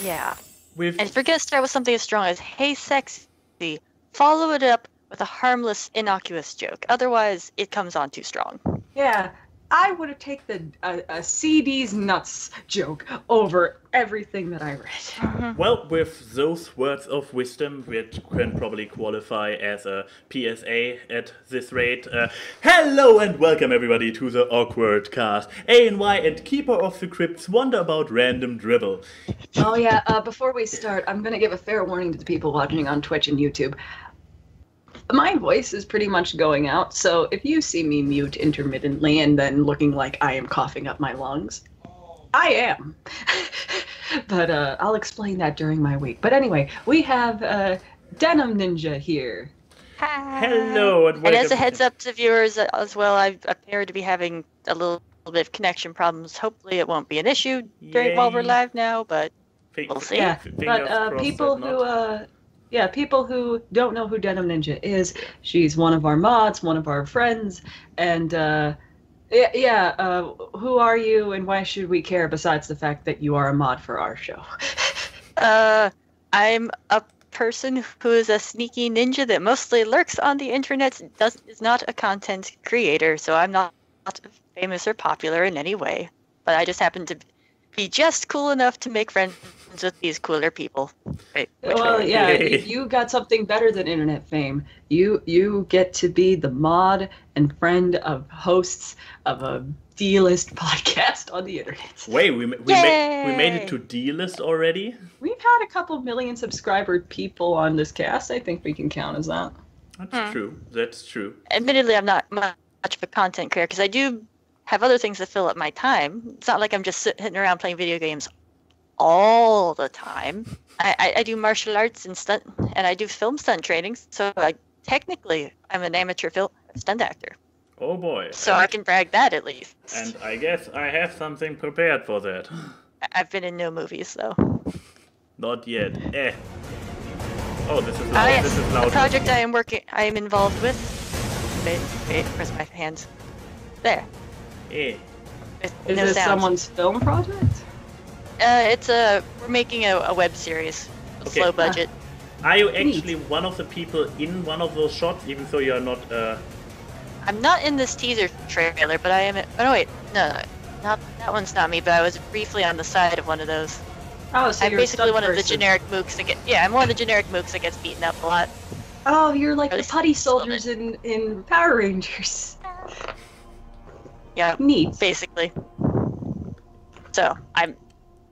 Yeah. With And if you're gonna start with something as strong as "Hey, sexy," follow it up with a harmless, innocuous joke. Otherwise, it comes on too strong. Yeah, I would have taken a CD's nuts joke over everything that I read. Well, with those words of wisdom, which can probably qualify as a PSA at this rate, hello and welcome everybody to the AWKWARDCast, ANY and Keeper of the Crypt's Wonder About Random Dribble. Oh yeah, before we start, I'm going to give a fair warning to the people watching on Twitch and YouTube. My voice is pretty much going out, so if you see me mute intermittently and then looking like I am coughing up my lungs, I am. But I'll explain that during my week. But anyway, we have Denim Ninja here. Hi. Hello and welcome. And as a heads up to viewers as well, I appear to be having a little bit of connection problems. Hopefully it won't be an issue while we're live now, but we'll see. Yeah, but people who don't know who Denim Ninja is, she's one of our mods, one of our friends, and who are you and why should we care besides the fact that you are a mod for our show? I'm a person who is a sneaky ninja that mostly lurks on the internet, is not a content creator, so I'm not famous or popular in any way. But I just happen to be just cool enough to make friends with these cooler people. Well, yeah, you got something better than internet fame. You get to be the mod and friend of hosts of a D-list podcast on the internet. Wait, we made it to D-list already? We've had a couple million subscriber people on this cast. I think we can count as that. That's true. That's true. Admittedly, I'm not much of a content creator because I do have other things that fill up my time. It's not like I'm just sitting around playing video games all the time. I do martial arts and stunt, and I do film stunt training. So technically, I'm an amateur stunt actor. Oh boy. So I can brag that at least. And I guess I have something prepared for that. I've been in no movies though. Not yet. Oh, this is loud. Yes. This is loud. The project I am involved with. Wait, press my hands. There. Is this someone's film project? We're making a web series, slow budget. Are you actually one of the people in one of those shots, even though you are not? I'm not in this teaser trailer, but I am. Oh no, wait, no, not that one's not me. But I was briefly on the side of one of those. Oh, so I'm you're basically one of the person. generic mooks that I'm one of the generic mooks that gets beaten up a lot. Oh, you're like the putty soldiers in Power Rangers. Yeah, neat. Basically. So I'm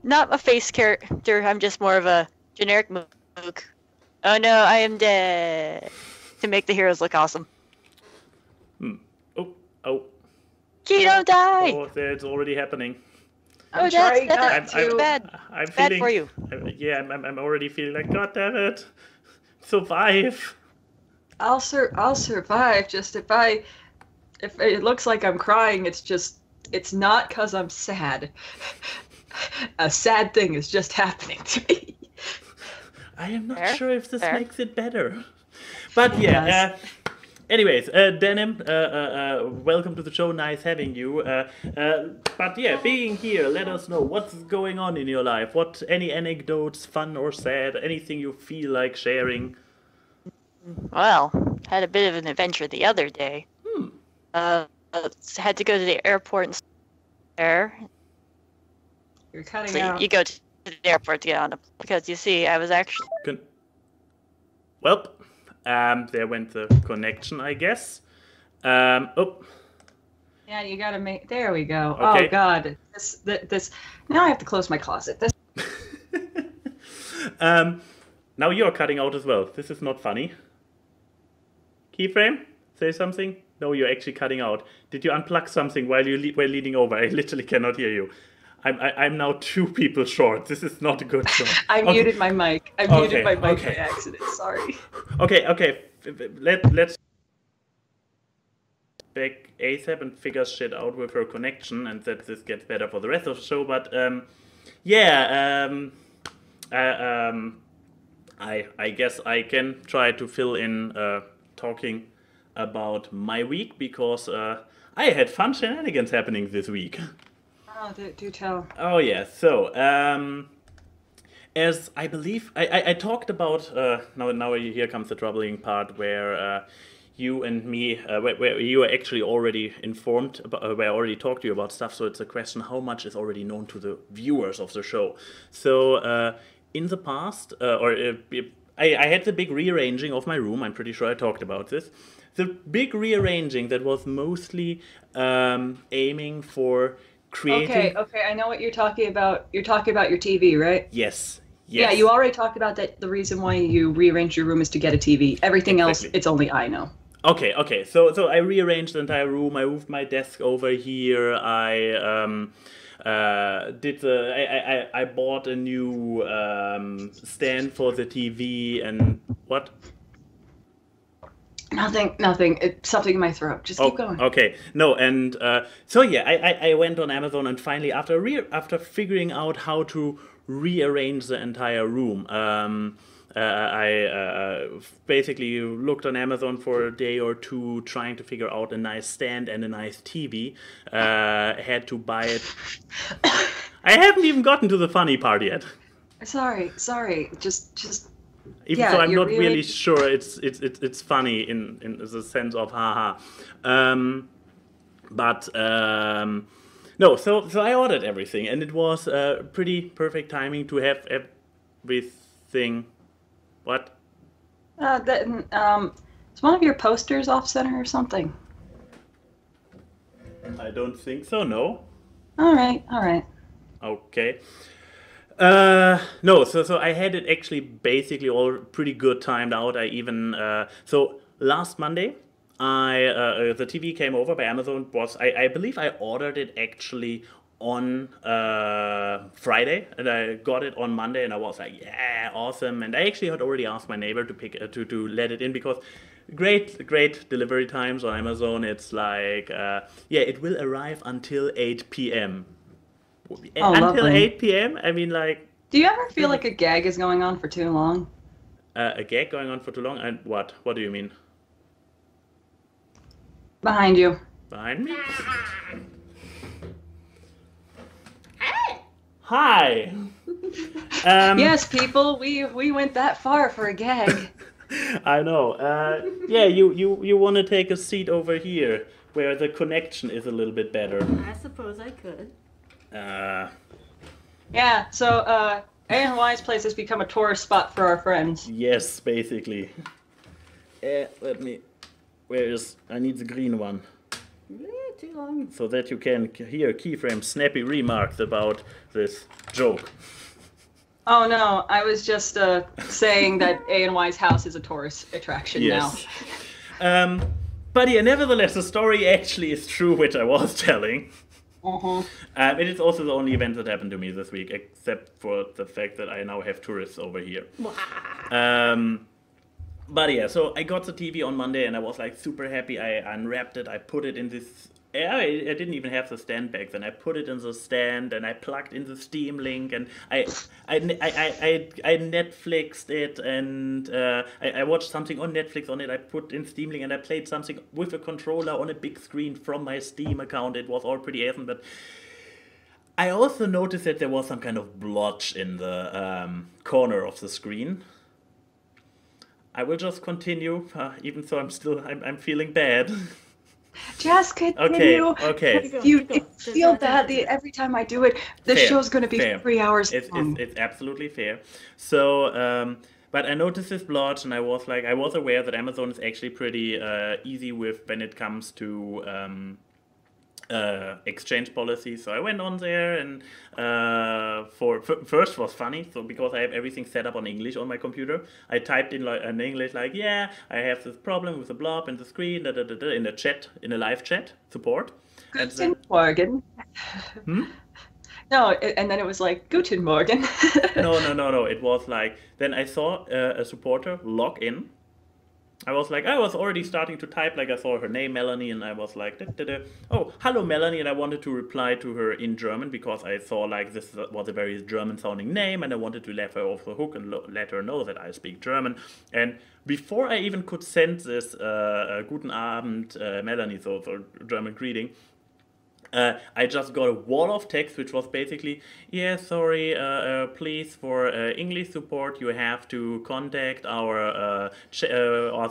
not a face character. I'm just more of a generic mook. Oh no, I am dead. To make the heroes look awesome. Oh. Key, don't die! Oh, it's already happening. I'm trying not to. Bad. I'm bad feeling, for you. I'm already feeling like, God damn it, survive. I'll survive. Just if it looks like I'm crying, it's not because I'm sad. A sad thing is just happening to me. I am not sure if this makes it better. But yeah, anyways, Denim, welcome to the show. Nice having you. But yeah, being here, let us know what's going on in your life. Any anecdotes, fun or sad, anything you feel like sharing? Well, had a bit of an adventure the other day. Had to go to the airport and there. You're cutting out. You go to the airport to get on because you see, I was actually. Well, there went the connection, I guess. Oh. Yeah, you gotta make. There we go. Okay. Oh God, this. Now I have to close my closet. Now you're cutting out as well. This is not funny. Keyframe, say something. No, you're actually cutting out. Did you unplug something while you were leaning over? I literally cannot hear you. I'm now 2 people short. This is not a good show. I muted my mic. I muted my mic by accident. Sorry. Okay. Let's back ASAP and figure shit out with her connection, and that this gets better for the rest of the show. But I guess I can try to fill in talking about my week because I had fun shenanigans happening this week. Oh, do tell. Oh yeah, so as I believe I talked about now here comes the troubling part where you and me where you are actually already informed about, where I already talked to you about stuff. So it's a question how much is already known to the viewers of the show. So in the past, I had the big rearranging of my room. I'm pretty sure I talked about this. The big rearranging that was mostly aiming for creating. Okay, I know what you're talking about. You're talking about your TV, right? Yes. Yeah, you already talked about that. The reason why you rearranged your room is to get a TV. Everything else, it's only I know. Okay. So I rearranged the entire room. I moved my desk over here. I I bought a new stand for the TV and what? Nothing. It's something in my throat. Just keep going. Okay. No, and so yeah, I went on Amazon and finally after figuring out how to rearrange the entire room, I basically looked on Amazon for a day or two trying to figure out a nice stand and a nice TV. Had to buy it. I haven't even gotten to the funny part yet. Sorry. Just. Even though I'm not really sure it's funny in the sense of haha. No, so I ordered everything and it was pretty perfect timing to have everything. What? Is one of your posters off center or something? I don't think so, no. All right. Okay. No, so I had it actually basically all pretty good timed out. I even so last Monday, the TV came over by Amazon. I believe I ordered it actually on Friday, and I got it on Monday, and I was like, yeah, awesome. And I actually had already asked my neighbor to pick to let it in because great delivery times on Amazon. It's like it will arrive until 8 p.m. Until lovely. 8 p.m. I mean, like. Do you ever feel like a gag is going on for too long? A gag going on for too long? And what? What do you mean? Behind you. Behind me? Hi. Yes, people, we went that far for a gag. I know. Yeah, you want to take a seat over here where the connection is a little bit better. I suppose I could. Yeah, so A&Y's place has become a tourist spot for our friends. Yes, basically. Let me. I need the green one. Too long. So that you can hear Keyframe's snappy remarks about this joke. Oh no, I was just saying that A&Y's house is a tourist attraction now. But yeah, nevertheless, the story actually is true, which I was telling. It is also the only event that happened to me this week, except for the fact that I now have tourists over here. But yeah, so I got the TV on Monday and I was like super happy. I unwrapped it, I put it in this. I didn't even have the stand back then. I put it in the stand and I plugged in the Steam link and I Netflixed it and I watched something on Netflix on it. I put in Steam link and I played something with a controller on a big screen from my Steam account. It was all pretty awesome, but I also noticed that there was some kind of blotch in the corner of the screen. I will just continue, even though I'm feeling bad. Just continue. Okay. If you feel badly every time I do it, the show's going to be 3 hours long. It's absolutely fair. So, but I noticed this blotch, and I was aware that Amazon is actually pretty easy when it comes to exchange policy. So I went on there and first was funny. So because I have everything set up on English on my computer, I typed in in English I have this problem with the blob in the screen in the chat, in a live chat support. Guten Morgen. No, and then it was like Guten Morgen. No. It was like then I saw a supporter log in. I was already starting to type, I saw her name, Melanie, and I was like, oh, hello, Melanie, and I wanted to reply to her in German, because I saw, this was a very German-sounding name, and I wanted to let her off the hook and let her know that I speak German. And before I even could send this Guten Abend, Melanie, so German greeting, I just got a wall of text which was basically, yeah, sorry, please, for English support you have to contact us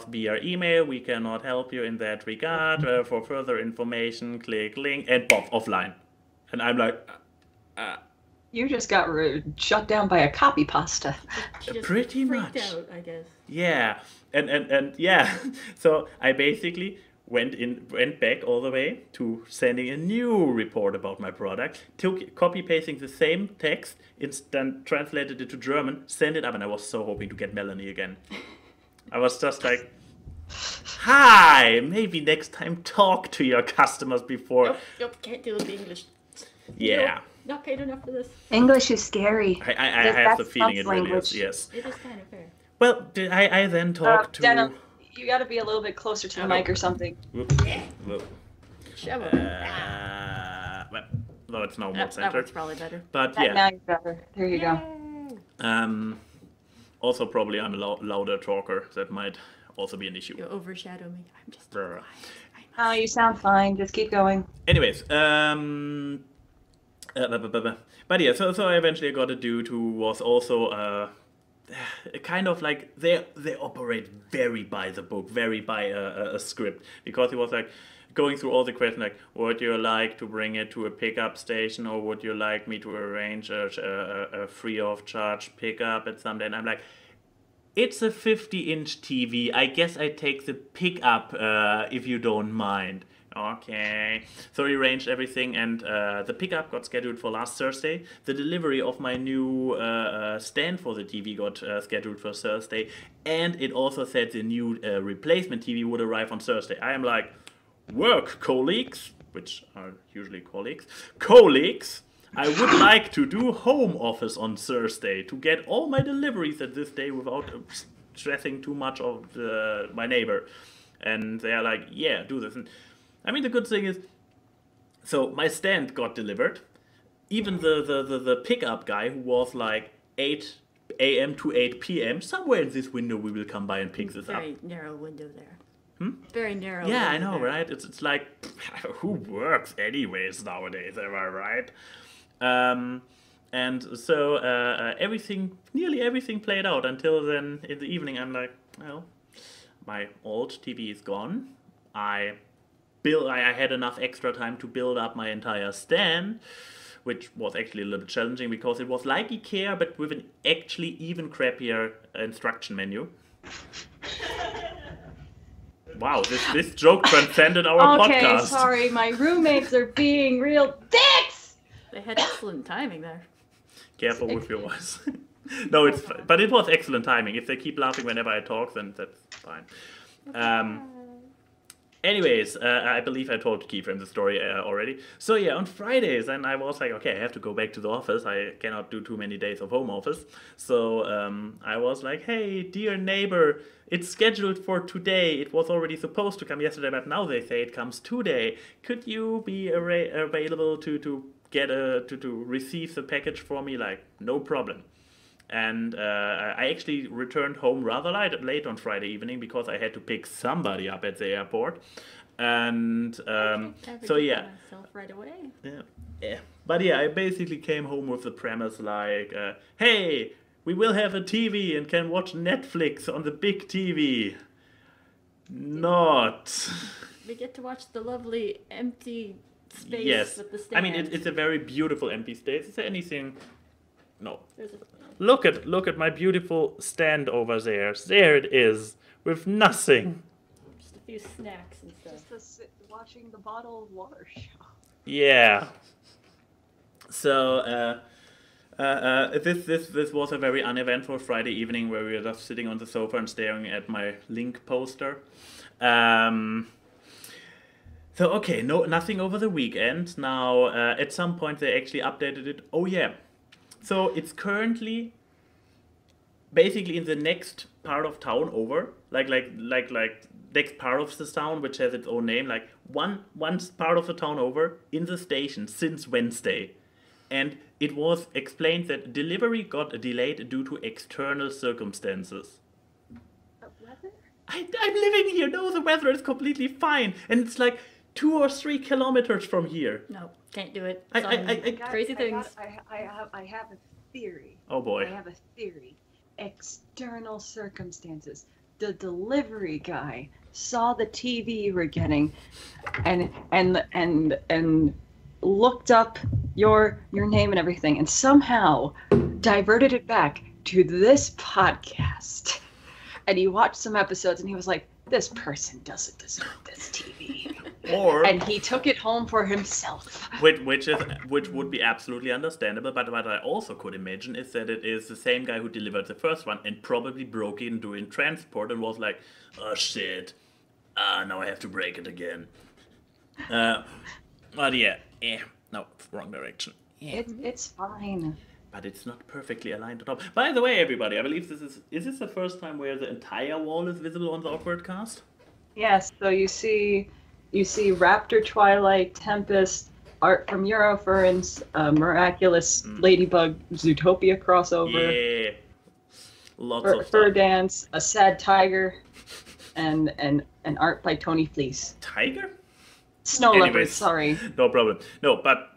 via email. We cannot help you in that regard. For further information, click link, and pop, offline. And I'm like... You just got shut down by a copy pasta. She just Pretty freaked much. out, I guess. Yeah, and yeah, so I basically went back all the way to sending a new report about my product, copy pasting the same text, instant translated it to German, sent it up, and I was so hoping to get Melanie again. I was just like, hi, maybe next time talk to your customers before. Nope, can't deal with the English. Yeah. Not paid enough for this. English is scary. I have the feeling it really is, yes. It is kind of fair. Well, I then talked to... Denim, you got to be a little bit closer to the mic or something. Whoop, whoop. Shovel. Well, no, it's now more That centered. works probably better. But Now yeah, you're better. There you go. also probably I'm a louder talker. That might also be an issue. You overshadow me. I'm just Brr. Oh, you sound fine. Just keep going. Anyways, but yeah, so I eventually got a dude who was also kind of like they operate very by the book, very by a script, because he was like going through all the questions like, would you like to bring it to a pickup station, or would you like me to arrange a free of charge pickup at some day? And I'm like, it's a 50-inch TV. I guess I take the pickup if you don't mind. Okay. So we arranged everything, and the pickup got scheduled for last Thursday. The delivery of my new stand for the TV got scheduled for Thursday. And it also said the new replacement TV would arrive on Thursday. I am like, work, colleagues, which are usually colleagues, I would like to do home office on Thursday to get all my deliveries at this day without stressing too much of my neighbor. And they are like, yeah, do this. And I mean, the good thing is, so my stand got delivered. Even the pickup guy, who was like 8 a.m. to 8 p.m., somewhere in this window we will come by and pick this up. Very narrow window there. Very narrow. Yeah, I window know, there. right? It's like, who works anyways nowadays, am I right? And so nearly everything played out until then in the evening. I'm like, well, my old TV is gone. I had enough extra time to build up my entire stand, which was actually a little bit challenging because it was like IKEA, but with an actually even crappier instruction menu. Wow, this joke transcended our podcast. Okay, sorry, my roommates are being real dicks! They had excellent timing there. Careful with your voice. No, but it was excellent timing. If they keep laughing whenever I talk, then that's fine. Anyways, I believe I told Keyframe the story already. So yeah, on Fridays, and I was like, okay, I have to go back to the office. I cannot do too many days of home office. So I was like, hey, dear neighbor, it's scheduled for today. It was already supposed to come yesterday, but now they say it comes today. Could you be available to get to receive the package for me? Like, no problem. And I actually returned home rather late on Friday evening because I had to pick somebody up at the airport. And so yeah. Myself right away. Yeah. But yeah, I basically came home with the premise like, hey, we will have a TV and can watch Netflix on the big TV. Not. We get to watch the lovely empty space Yes. with the stand. I mean, it's a very beautiful empty space. Is there anything? No. There's a... Look at my beautiful stand over there. There it is, with nothing. Just a few snacks and stuff. Just watching the bottle of water show. Yeah. So this was a very uneventful Friday evening where we were just sitting on the sofa and staring at my Link poster. So okay, nothing over the weekend. Now at some point they actually updated it. Oh yeah. So it's currently basically in the next part of town over, like next part of the town which has its own name, like one part of the town over in the station since Wednesday. And it was explained that delivery got delayed due to external circumstances. The weather? I'm living here. No, the weather is completely fine. And it's like 2 or 3 kilometers from here. No, can't do it. Crazy things. I have a theory. Oh boy. I have a theory. External circumstances. The delivery guy saw the TV you were getting, and looked up your name and everything, and somehow diverted it back to this podcast. And he watched some episodes, and he was like, "This person doesn't deserve this TV." And he took it home for himself. Which would be absolutely understandable, but what I also could imagine is that it is the same guy who delivered the first one and probably broke in during transport and was like, "Oh shit, now I have to break it again." But yeah, no, wrong direction. Yeah. It's fine. But it's not perfectly aligned at all. By the way, everybody, I believe is this the first time where the entire wall is visible on the AWKWARDCast? Yes, so you see Raptor, Twilight, Tempest, art from Eurofurence, Miraculous Ladybug, Zootopia crossover. Yeah. Lots of stuff. Fur Dance, a sad tiger, and art by Tony Fleece. Tiger? Snow leopard, sorry. No problem. No, but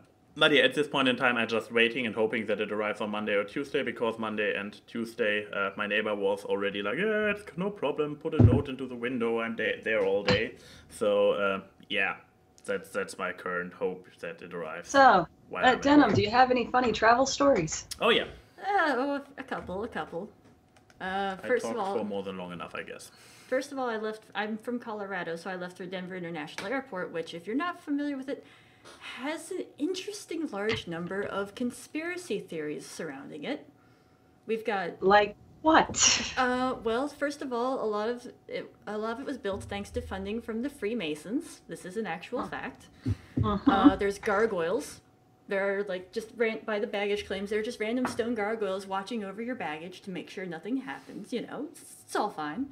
yeah, at this point in time, I'm just waiting and hoping that it arrives on Monday or Tuesday, because Monday and Tuesday, my neighbor was already like, "Yeah, it's no problem, put a note into the window, I'm there all day." So, yeah, that's my current hope, that it arrives. So, Denim, do you have any funny travel stories? Oh, yeah. A couple. First of all, for more than long enough, I guess. First of all, I'm from Colorado, so I left for Denver International Airport, which, if you're not familiar with it, has an interesting large number of conspiracy theories surrounding it. We've got... Like what? Well, first of all, a lot of it was built thanks to funding from the Freemasons. This is an actual fact. There's gargoyles. There are, like, just by the baggage claims, they're just random stone gargoyles watching over your baggage to make sure nothing happens, you know. It's all fine.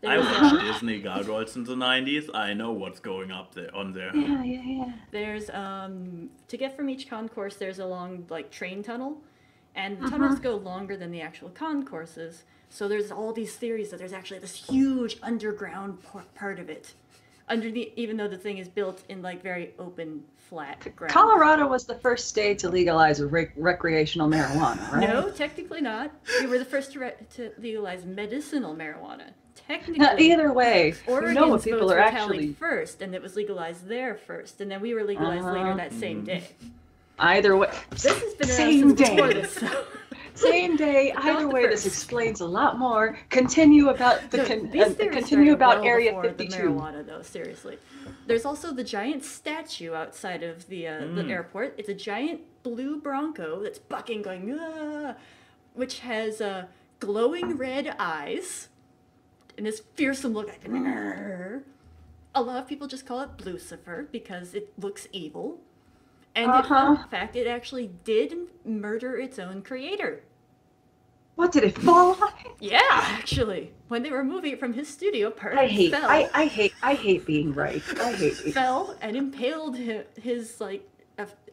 I watched Disney gargoyles in the 90s. I know what's going up there on there. Yeah. There's to get from each concourse, there's a long, like, train tunnel, and the tunnels go longer than the actual concourses. So there's all these theories that there's actually this huge underground part of it, even though the thing is built in, like, very open, flat ground. Colorado was the first state to legalize recreational marijuana, right? No, technically not. We were the first to legalize medicinal marijuana. Technically, either way, Oregon's you know what people votes are were actually tallied first, and it was legalized there first, and then we were legalized later that same day. Either way, this has been around same since day. Before this, so. Same day. Either way, this explains a lot more. Continue about continue about Area 52. The marijuana, though, seriously. There's also the giant statue outside of the airport. It's a giant blue Bronco that's bucking, going, "Ah," which has glowing red eyes. And this fearsome look, like, "Arr." A lot of people just call it Blucifer because it looks evil. And in fact, it actually did murder its own creator. What, did it fall on it? Yeah, actually. When they were moving it from his studio, fell. I hate being right. I hate being fell and impaled his like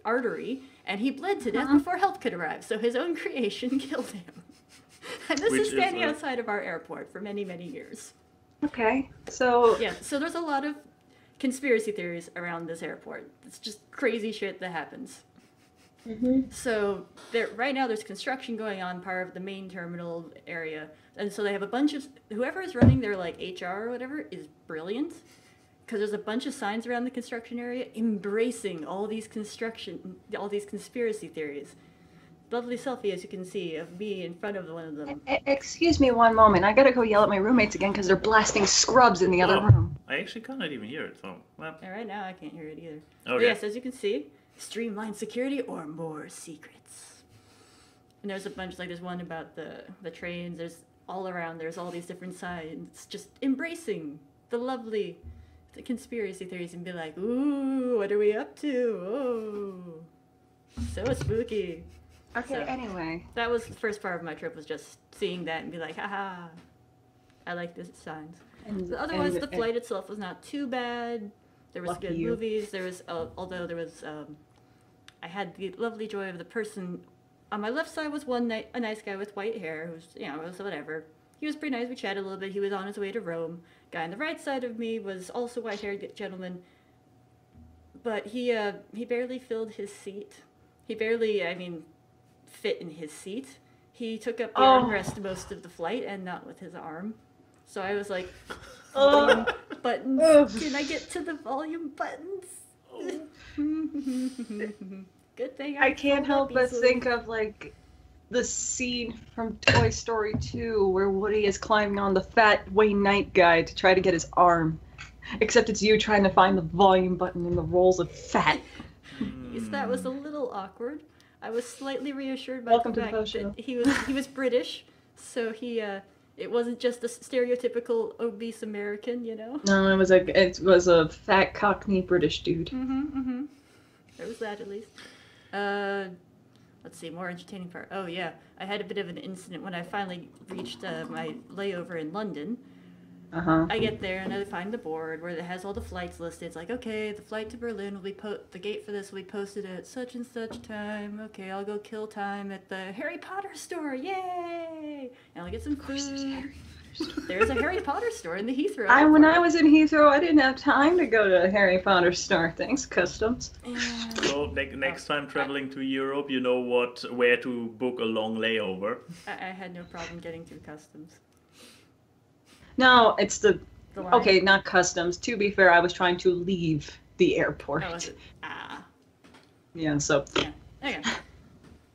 artery, and he bled to death before help could arrive. So his own creation killed him. And this is standing outside of our airport for many, many years. Okay, so... Yeah, so there's a lot of conspiracy theories around this airport. It's just crazy shit that happens. So right now there's construction going on part of the main terminal area. And so they have a bunch of... Whoever is running their, like, HR or whatever is brilliant. Because there's a bunch of signs around the construction area embracing all these conspiracy theories. Lovely selfie, as you can see, of me in front of one of them. Excuse me one moment. I gotta go yell at my roommates again because they're blasting Scrubs in the other room. I actually cannot even hear it, so... Well. Yeah, right now I can't hear it either. Okay. But yes, as you can see, streamlined security or more secrets. And there's a bunch, like there's one about the trains, there's all around, there's all these different signs, just embracing the conspiracy theories and be like, "Ooh, what are we up to? Oh, so spooky." Okay, so, anyway. That was the first part of my trip, was just seeing that and be like, haha, I like these signs. Otherwise, the flight itself was not too bad. There was good movies. There was, although there was, I had the lovely joy of the person. On my left side was a nice guy with white hair who's, was whatever. He was pretty nice. We chatted a little bit. He was on his way to Rome. Guy on the right side of me was also white-haired gentleman. but he barely filled his seat. He barely, fit in his seat. He took up the armrest most of the flight and not with his arm. So I was like, volume buttons. Can I get to the volume buttons? Good thing I can't help but think of like the scene from Toy Story 2 where Woody is climbing on the fat Wayne Knight guy to try to get his arm. Except it's you trying to find the volume button in the rolls of fat. Yes, that was a little awkward. I was slightly reassured by Welcome the to the fact show. that he was British, so it wasn't just a stereotypical obese American, you know. No, it was a fat Cockney British dude. There was that at least. Let's see, more entertaining part. Oh yeah, I had a bit of an incident when I finally reached my layover in London. I get there and I find the board where it has all the flights listed. It's like, okay, the flight to Berlin will be the gate for this will be posted at such and such time. Okay, I'll go kill time at the Harry Potter store. Yay! And I'll get some food. There's a Harry Potter store in the Heathrow. When I was in Heathrow, I didn't have time to go to a Harry Potter store. Thanks, customs. So next time traveling to Europe, you know where to book a long layover. I had no problem getting through customs. No, it's the line? okay, not customs. To be fair, I was trying to leave the airport. Oh, was it? Yeah, so. Yeah. Okay.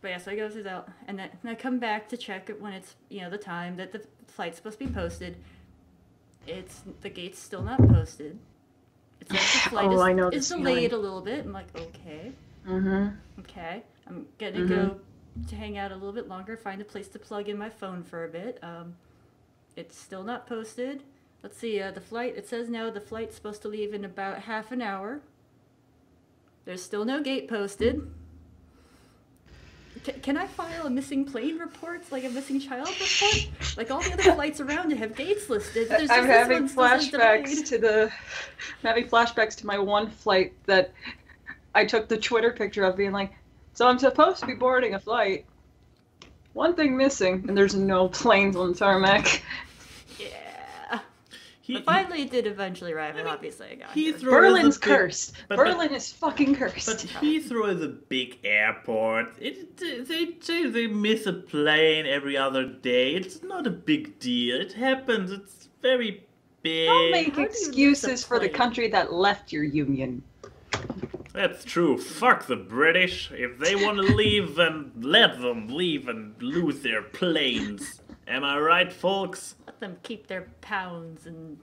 But yeah, so I go through that, and then I come back to check it when it's, the time that the flight's supposed to be posted. The gate's still not posted. It says the flight is delayed a little bit. I'm like, okay. Okay. I'm gonna go to hang out a little bit longer, find a place to plug in my phone for a bit. It's still not posted. Let's see, the flight, it says now the flight's supposed to leave in about half an hour. There's still no gate posted. Can I file a missing plane report, like a missing child report? Like all the other flights around it have gates listed. I'm having flashbacks to my one flight that I took the Twitter picture of being like, so I'm supposed to be boarding a flight. One thing missing, and there's no planes on tarmac. Yeah. But finally it did eventually arrive, and obviously I got here. Berlin's cursed. Berlin is fucking cursed. But Heathrow is a big airport. They miss a plane every other day. It's not a big deal. It happens. It's very big. Don't make excuses for the country that left your union. That's true. Fuck the British. If they want to leave, then let them leave and lose their planes. Am I right, folks? Let them keep their pounds and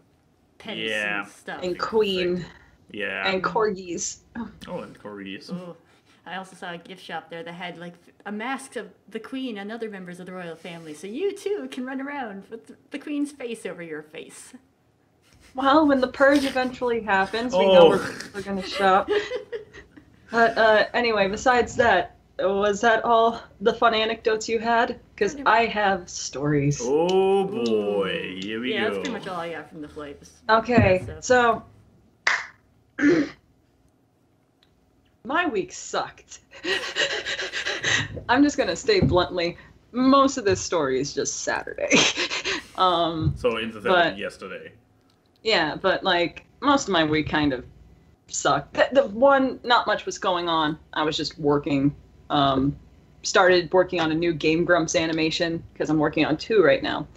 pence Yeah. and stuff. And Queen. Yeah. And corgis. Oh, and Corgis. Ooh. I also saw a gift shop there that had like a mask of the Queen and other members of the royal family, so you too can run around with the Queen's face over your face. Well, when the purge eventually happens, we know where we're gonna shop. But anyway, besides that, was that all the fun anecdotes you had? Because I have stories. Oh boy, here we go. Yeah, that's pretty much all I got from the flights. Okay, so my week sucked. I'm just gonna say bluntly, most of this story is just Saturday. So incidentally yesterday. Yeah, but like most of my week kind of sucked. The one, not much was going on. I was just working. Started working on a new Game Grumps animation because I'm working on 2 right now.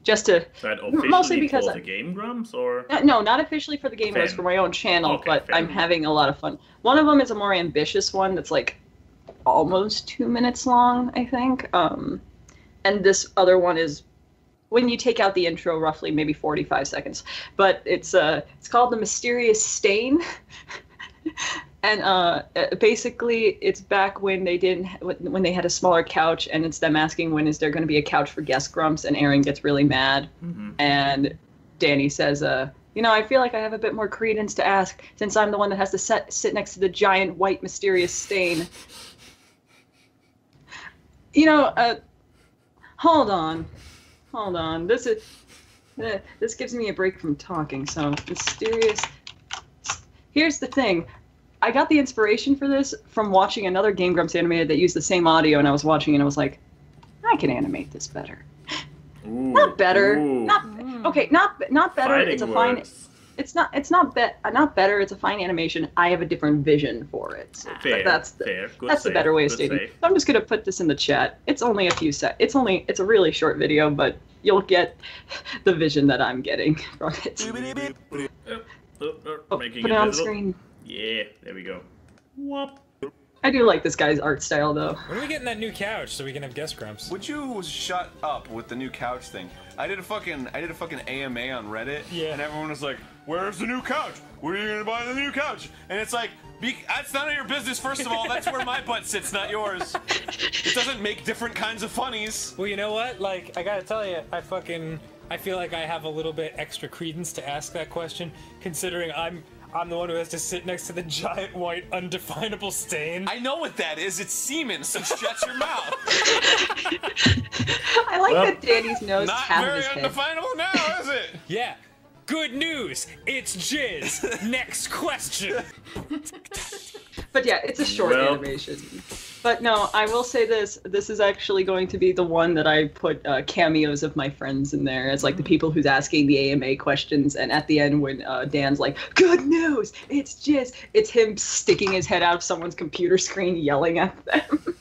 Just to mostly because for the Game Grumps or no, not officially for the Game Grumps, for my own channel, but I'm having a lot of fun. One of them is a more ambitious one that's like almost 2 minutes long, I think. And this other one is, when you take out the intro, roughly maybe 45 seconds. But it's called The Mysterious Stain. And basically, it's back when when they had a smaller couch, and it's them asking when is there going to be a couch for guest grumps, and Aaron gets really mad, and Danny says, I feel like I have a bit more credence to ask since I'm the one that has to sit next to the giant white mysterious stain. Hold on. This gives me a break from talking. So mysterious. Here's the thing. I got the inspiration for this from watching another Game Grumps animated that used the same audio, and I was watching and I was like, I can animate this better. Ooh, not better. Ooh. Not better. Fighting It's a fine. not better. It's a fine animation. I have a different vision for it. So Fair. That's the better way of stating it. So I'm just gonna put this in the chat. It's only a few it's a really short video, but you'll get the vision that I'm getting from it. Making put it on the screen. Yeah, there we go. Whoop. I do like this guy's art style, though. When are we getting that new couch so we can have guest grumps? Would you shut up with the new couch thing? I did a fucking AMA on Reddit, and everyone was like, "Where's the new couch? Where are you gonna buy the new couch?" And it's like, that's none of your business. First of all, that's where my butt sits, not yours. It doesn't make different kinds of funnies. Well, you know what? Like, I gotta tell you, I feel like I have a little bit extra credence to ask that question, considering I'm the one who has to sit next to the giant white undefinable stain. I know what that is. It's semen, so shut your mouth. I like that Danny's nose not half of very his head. undefinable now, is it? Yeah. Good news. It's jizz. Next question. But yeah, it's a short animation. But no, I will say this. This is actually going to be the one that I put cameos of my friends in there as like the people who's asking the AMA questions. And at the end when Dan's like, "Good news, it's jizz," it's him sticking his head out of someone's computer screen yelling at them.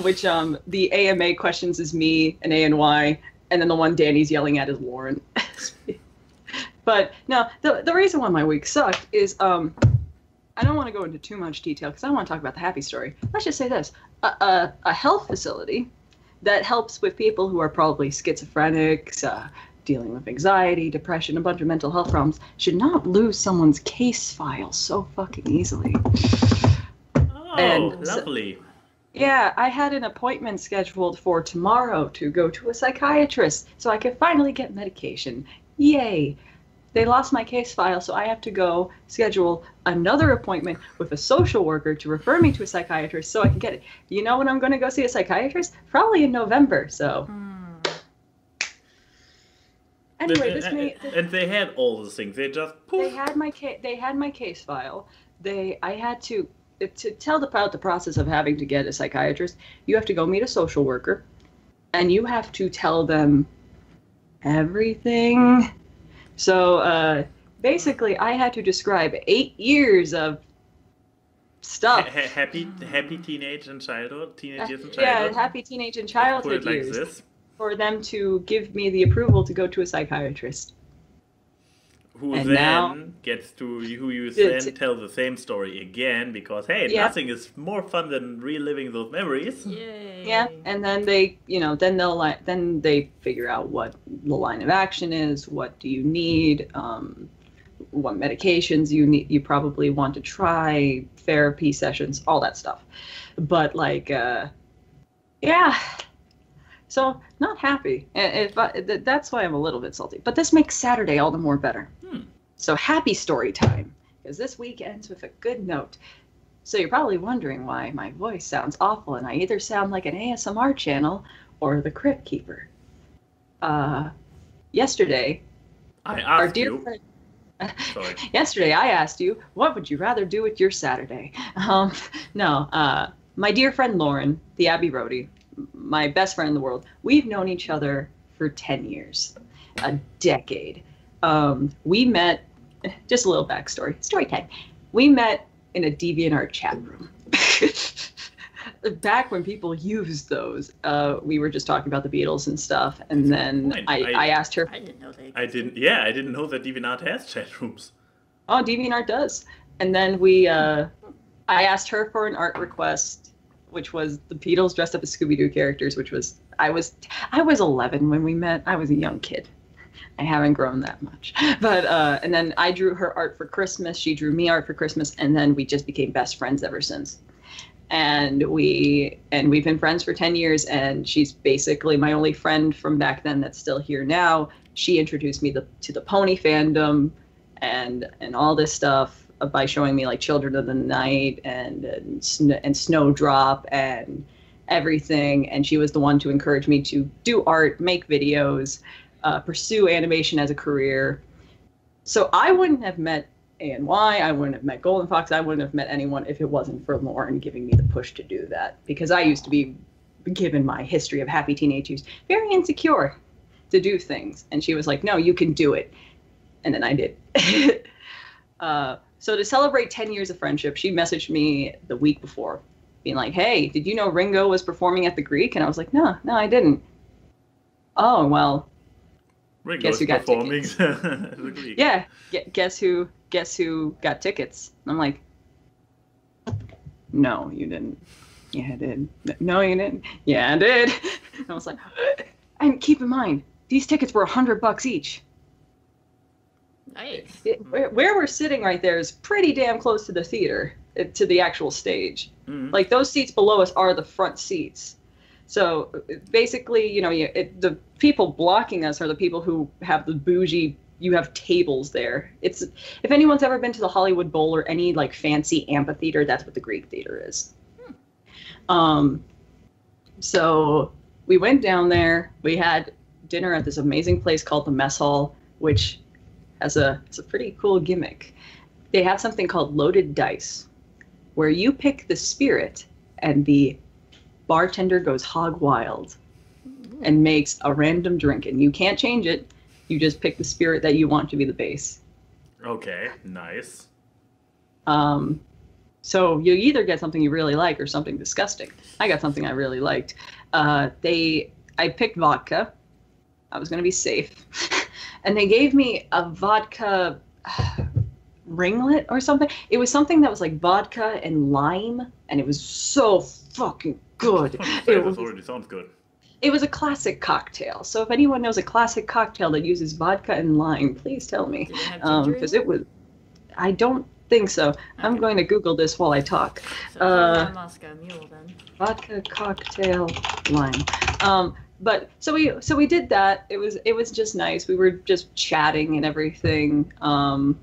Which the AMA questions is me and ANY, and then the one Danny's yelling at is Lauren. But no, the reason why my week sucked is I don't want to go into too much detail because I don't want to talk about the happy story. Let's just say this. A health facility that helps with people who are probably schizophrenics, dealing with anxiety, depression, a bunch of mental health problems, should not lose someone's case file so fucking easily. Oh, lovely. Yeah, I had an appointment scheduled for tomorrow to go to a psychiatrist so I could finally get medication. Yay! They lost my case file, so I have to go schedule another appointment with a social worker to refer me to a psychiatrist so I can get it. You know when I'm going to go see a psychiatrist? Probably in November, so. Anyway, and they had all those things. They just poof. They had my case file. I had to tell about the process of having to get a psychiatrist. You have to go meet a social worker, and you have to tell them everything. So basically, I had to describe 8 years of stuff. Happy teenage and childhood, teenagers and childhood. Yeah, happy teenage and childhood like years. This. For them to give me the approval to go to a psychiatrist. Who then tell the same story again because hey, nothing is more fun than reliving those memories. Yay. Yeah, and then they, then they figure out what the line of action is, what do you need, what medications you probably want to try, therapy sessions, all that stuff. But so not happy. That's why I'm a little bit salty. But this makes Saturday all the more better. So happy story time, because this week ends with a good note. So you're probably wondering why my voice sounds awful, and I either sound like an ASMR channel or the Crypt Keeper. Yesterday, yesterday I asked you, what would you rather do with your Saturday? My dear friend Lauren, the Abbey Roadie, my best friend in the world, we've known each other for 10 years, a decade. We met, just a little backstory, story time. We met in a DeviantArt chat room. Back when people used those, we were just talking about the Beatles and stuff, and then I asked her. I didn't know they existed. I didn't know that DeviantArt has chat rooms. Oh, DeviantArt does. And then I asked her for an art request, which was the Beatles dressed up as Scooby-Doo characters, which was, I was 11 when we met. I was a young kid. I haven't grown that much. But, and then I drew her art for Christmas. She drew me art for Christmas. And then we just became best friends ever since. And we've been friends for 10 years. And she's basically my only friend from back then that's still here now. She introduced me to the pony fandom and all this stuff by showing me like Children of the Night and Snowdrop and everything. And she was the one to encourage me to do art, make videos, pursue animation as a career. So I wouldn't have met ANY, I wouldn't have met Golden Fox, I wouldn't have met anyone if it wasn't for Lauren giving me the push to do that. Because I used to be, given my history of happy teenage years, very insecure to do things. And she was like, no, you can do it. And then I did. So to celebrate 10 years of friendship, she messaged me the week before, being like, hey, did you know Ringo was performing at the Greek? And I was like, no, I didn't. Oh, well, guess who got tickets? Yeah, guess who got tickets? And I'm like, no, you didn't. Yeah, I did. No, you didn't. Yeah, I did. And I was like, and keep in mind, these tickets were $100 each. Nice. Where we're sitting right there is pretty damn close to the theater, to the actual stage. Mm-hmm. Like, those seats below us are the front seats. So basically, you know, the people blocking us are the people who have the bougie. You have tables there. It's, if anyone's ever been to the Hollywood Bowl or any like fancy amphitheater, that's what the Greek theater is. So we went down there. We had dinner at this amazing place called the Mess Hall, which has it's a pretty cool gimmick. They have something called loaded dice, where you pick the spirit and the bartender goes hog wild and makes a random drink, and you can't change it. You just pick the spirit that you want to be the base. Okay, nice. So you either get something you really like or something disgusting. I got something I really liked. I picked vodka. I was going to be safe. And they gave me a vodka ringlet or something. It was something that was like vodka and lime, and it was so fucking good. It already sounds good. It was a classic cocktail. So if anyone knows a classic cocktail that uses vodka and lime, please tell me. Because it was... I don't think so. Okay. I'm going to Google this while I talk. So Moscow Mule, then. Vodka cocktail lime. But so we did that. It was just nice. We were just chatting and everything. And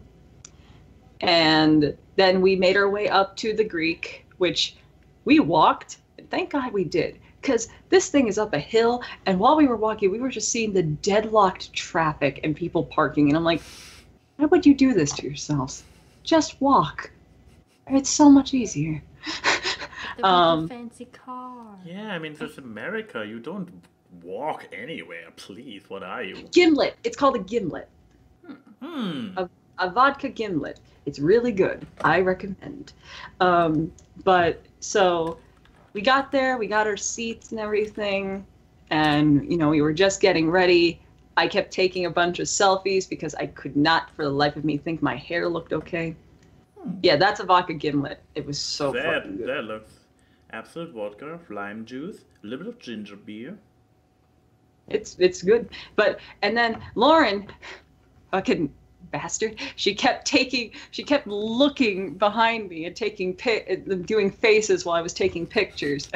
then we made our way up to the Greek, which we walked. Thank God we did. Because this thing is up a hill, and while we were walking, we were just seeing the deadlocked traffic and people parking. And I'm like, why would you do this to yourselves? Just walk. It's so much easier. A fancy car. Yeah, I mean, this is America. You don't walk anywhere, please. What are you? Gimlet. It's called a gimlet. A vodka gimlet. It's really good. I recommend. But so... we got there, we got our seats and everything, and, you know, we were just getting ready. I kept taking a bunch of selfies because I could not for the life of me think my hair looked okay. Yeah, that's a vodka gimlet. It was so fucking good. That looks absolute vodka, lime juice, a little bit of ginger beer. It's good. And then Lauren, fucking bastard, she kept looking behind me and doing faces while I was taking pictures.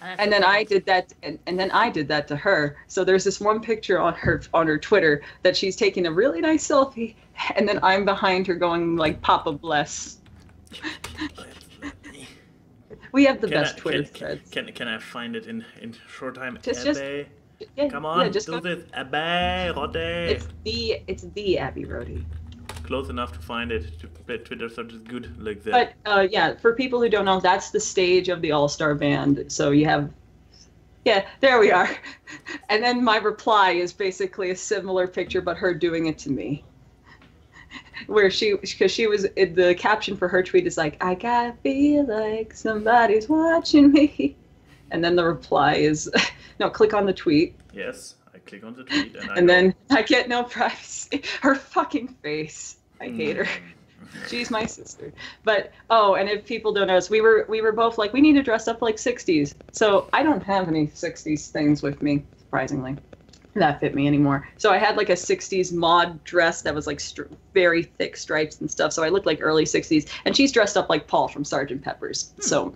And then I did that, and then I did that to her. So there's this one picture on her Twitter that she's taking a really nice selfie, and then I'm behind her going like, Papa bless. We have the best Twitter threads. Can I find it in short time? Yeah, come on, do this. Abbey Roddy. It's the Abbey Roddy. Close enough to find it. Twitter search is good like that. But yeah, for people who don't know, that's the stage of the All-Star Band. So you have, yeah, there we are. And then my reply is basically a similar picture, but her doing it to me. Because she was, the caption for her tweet is like, I gotta feel like somebody's watching me. And then the reply is, no, click on the tweet. Yes, I click on the tweet. And then I get no privacy. Her fucking face. I hate her. She's my sister. But, and if people don't notice, we were both like, we need to dress up like 60s. So I don't have any 60s things with me, surprisingly. That fit me anymore. So I had like a 60s mod dress that was like very thick stripes and stuff. So I looked like early 60s. And she's dressed up like Paul from Sgt. Pepper's. So...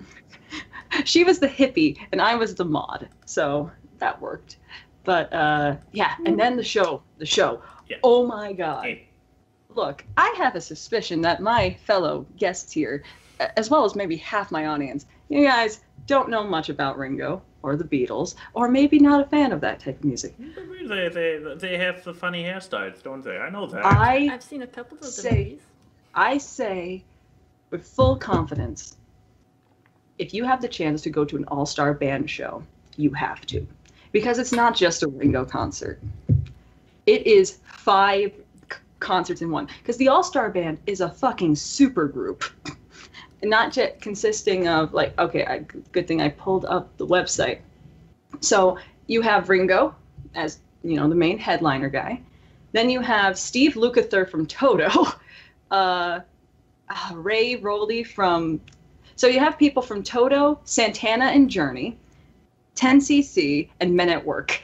she was the hippie and I was the mod, so that worked. But yeah, and then the show. Yeah. Oh my God. Hey. Look, I have a suspicion that my fellow guests here, as well as maybe half my audience, you guys don't know much about Ringo or the Beatles, or maybe not a fan of that type of music. They have the funny hairstyles, don't they? I know that. I've seen a couple of them. I say with full confidence, if you have the chance to go to an all-star band show, you have to. Because it's not just a Ringo concert. It is 5 concerts in one. Because the All-Star Band is a fucking super group. Not just consisting of, like, okay, good thing I pulled up the website. So you have Ringo as, you know, the main headliner guy. Then you have Steve Lukather from Toto. Ray Rowley from... So you have people from Toto, Santana and Journey, 10cc, and Men at Work.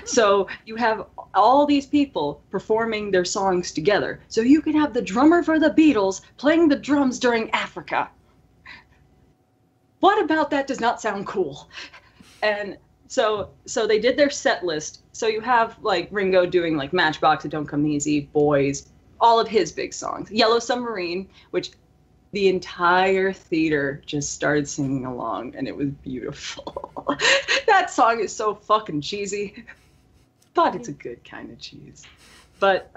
So you have all these people performing their songs together. So you can have the drummer for the Beatles playing the drums during Africa. What about that does not sound cool? And so they did their set list. So you have like Ringo doing like Matchbox and Don't Come Easy, Boys, all of his big songs. Yellow Submarine, which the entire theater just started singing along, and it was beautiful. That song is so fucking cheesy, but it's a good kind of cheese. But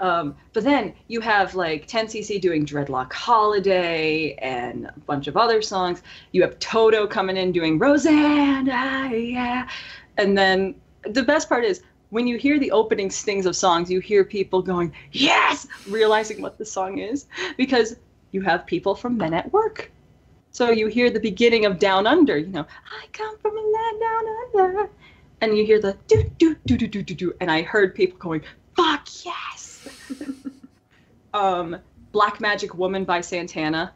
then you have like 10cc doing Dreadlock Holiday and a bunch of other songs. You have Toto coming in doing Rosanna, yeah. And then the best part is when you hear the opening stings of songs, you hear people going, yes, realizing what the song is, because you have people from Men at Work. So you hear the beginning of Down Under, you know, I come from a land down under. And you hear the do, do, do, do, do, do, do. And I heard people going, fuck yes. Black Magic Woman by Santana.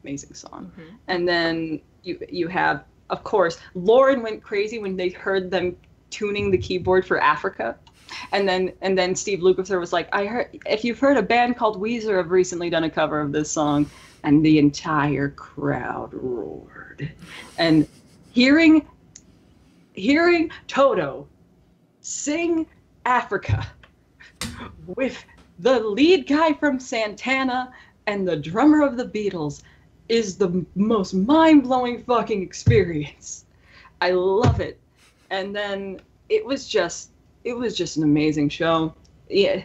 Amazing song. Mm-hmm. And then you have, of course, Lauren went crazy when they heard them tuning the keyboard for Africa. And then Steve Lukather was like, I heard, if you've heard, a band called Weezer have recently done a cover of this song, and the entire crowd roared. And hearing Toto sing Africa with the lead guy from Santana and the drummer of the Beatles is the most mind-blowing fucking experience. I love it. And then it was just an amazing show. Yeah,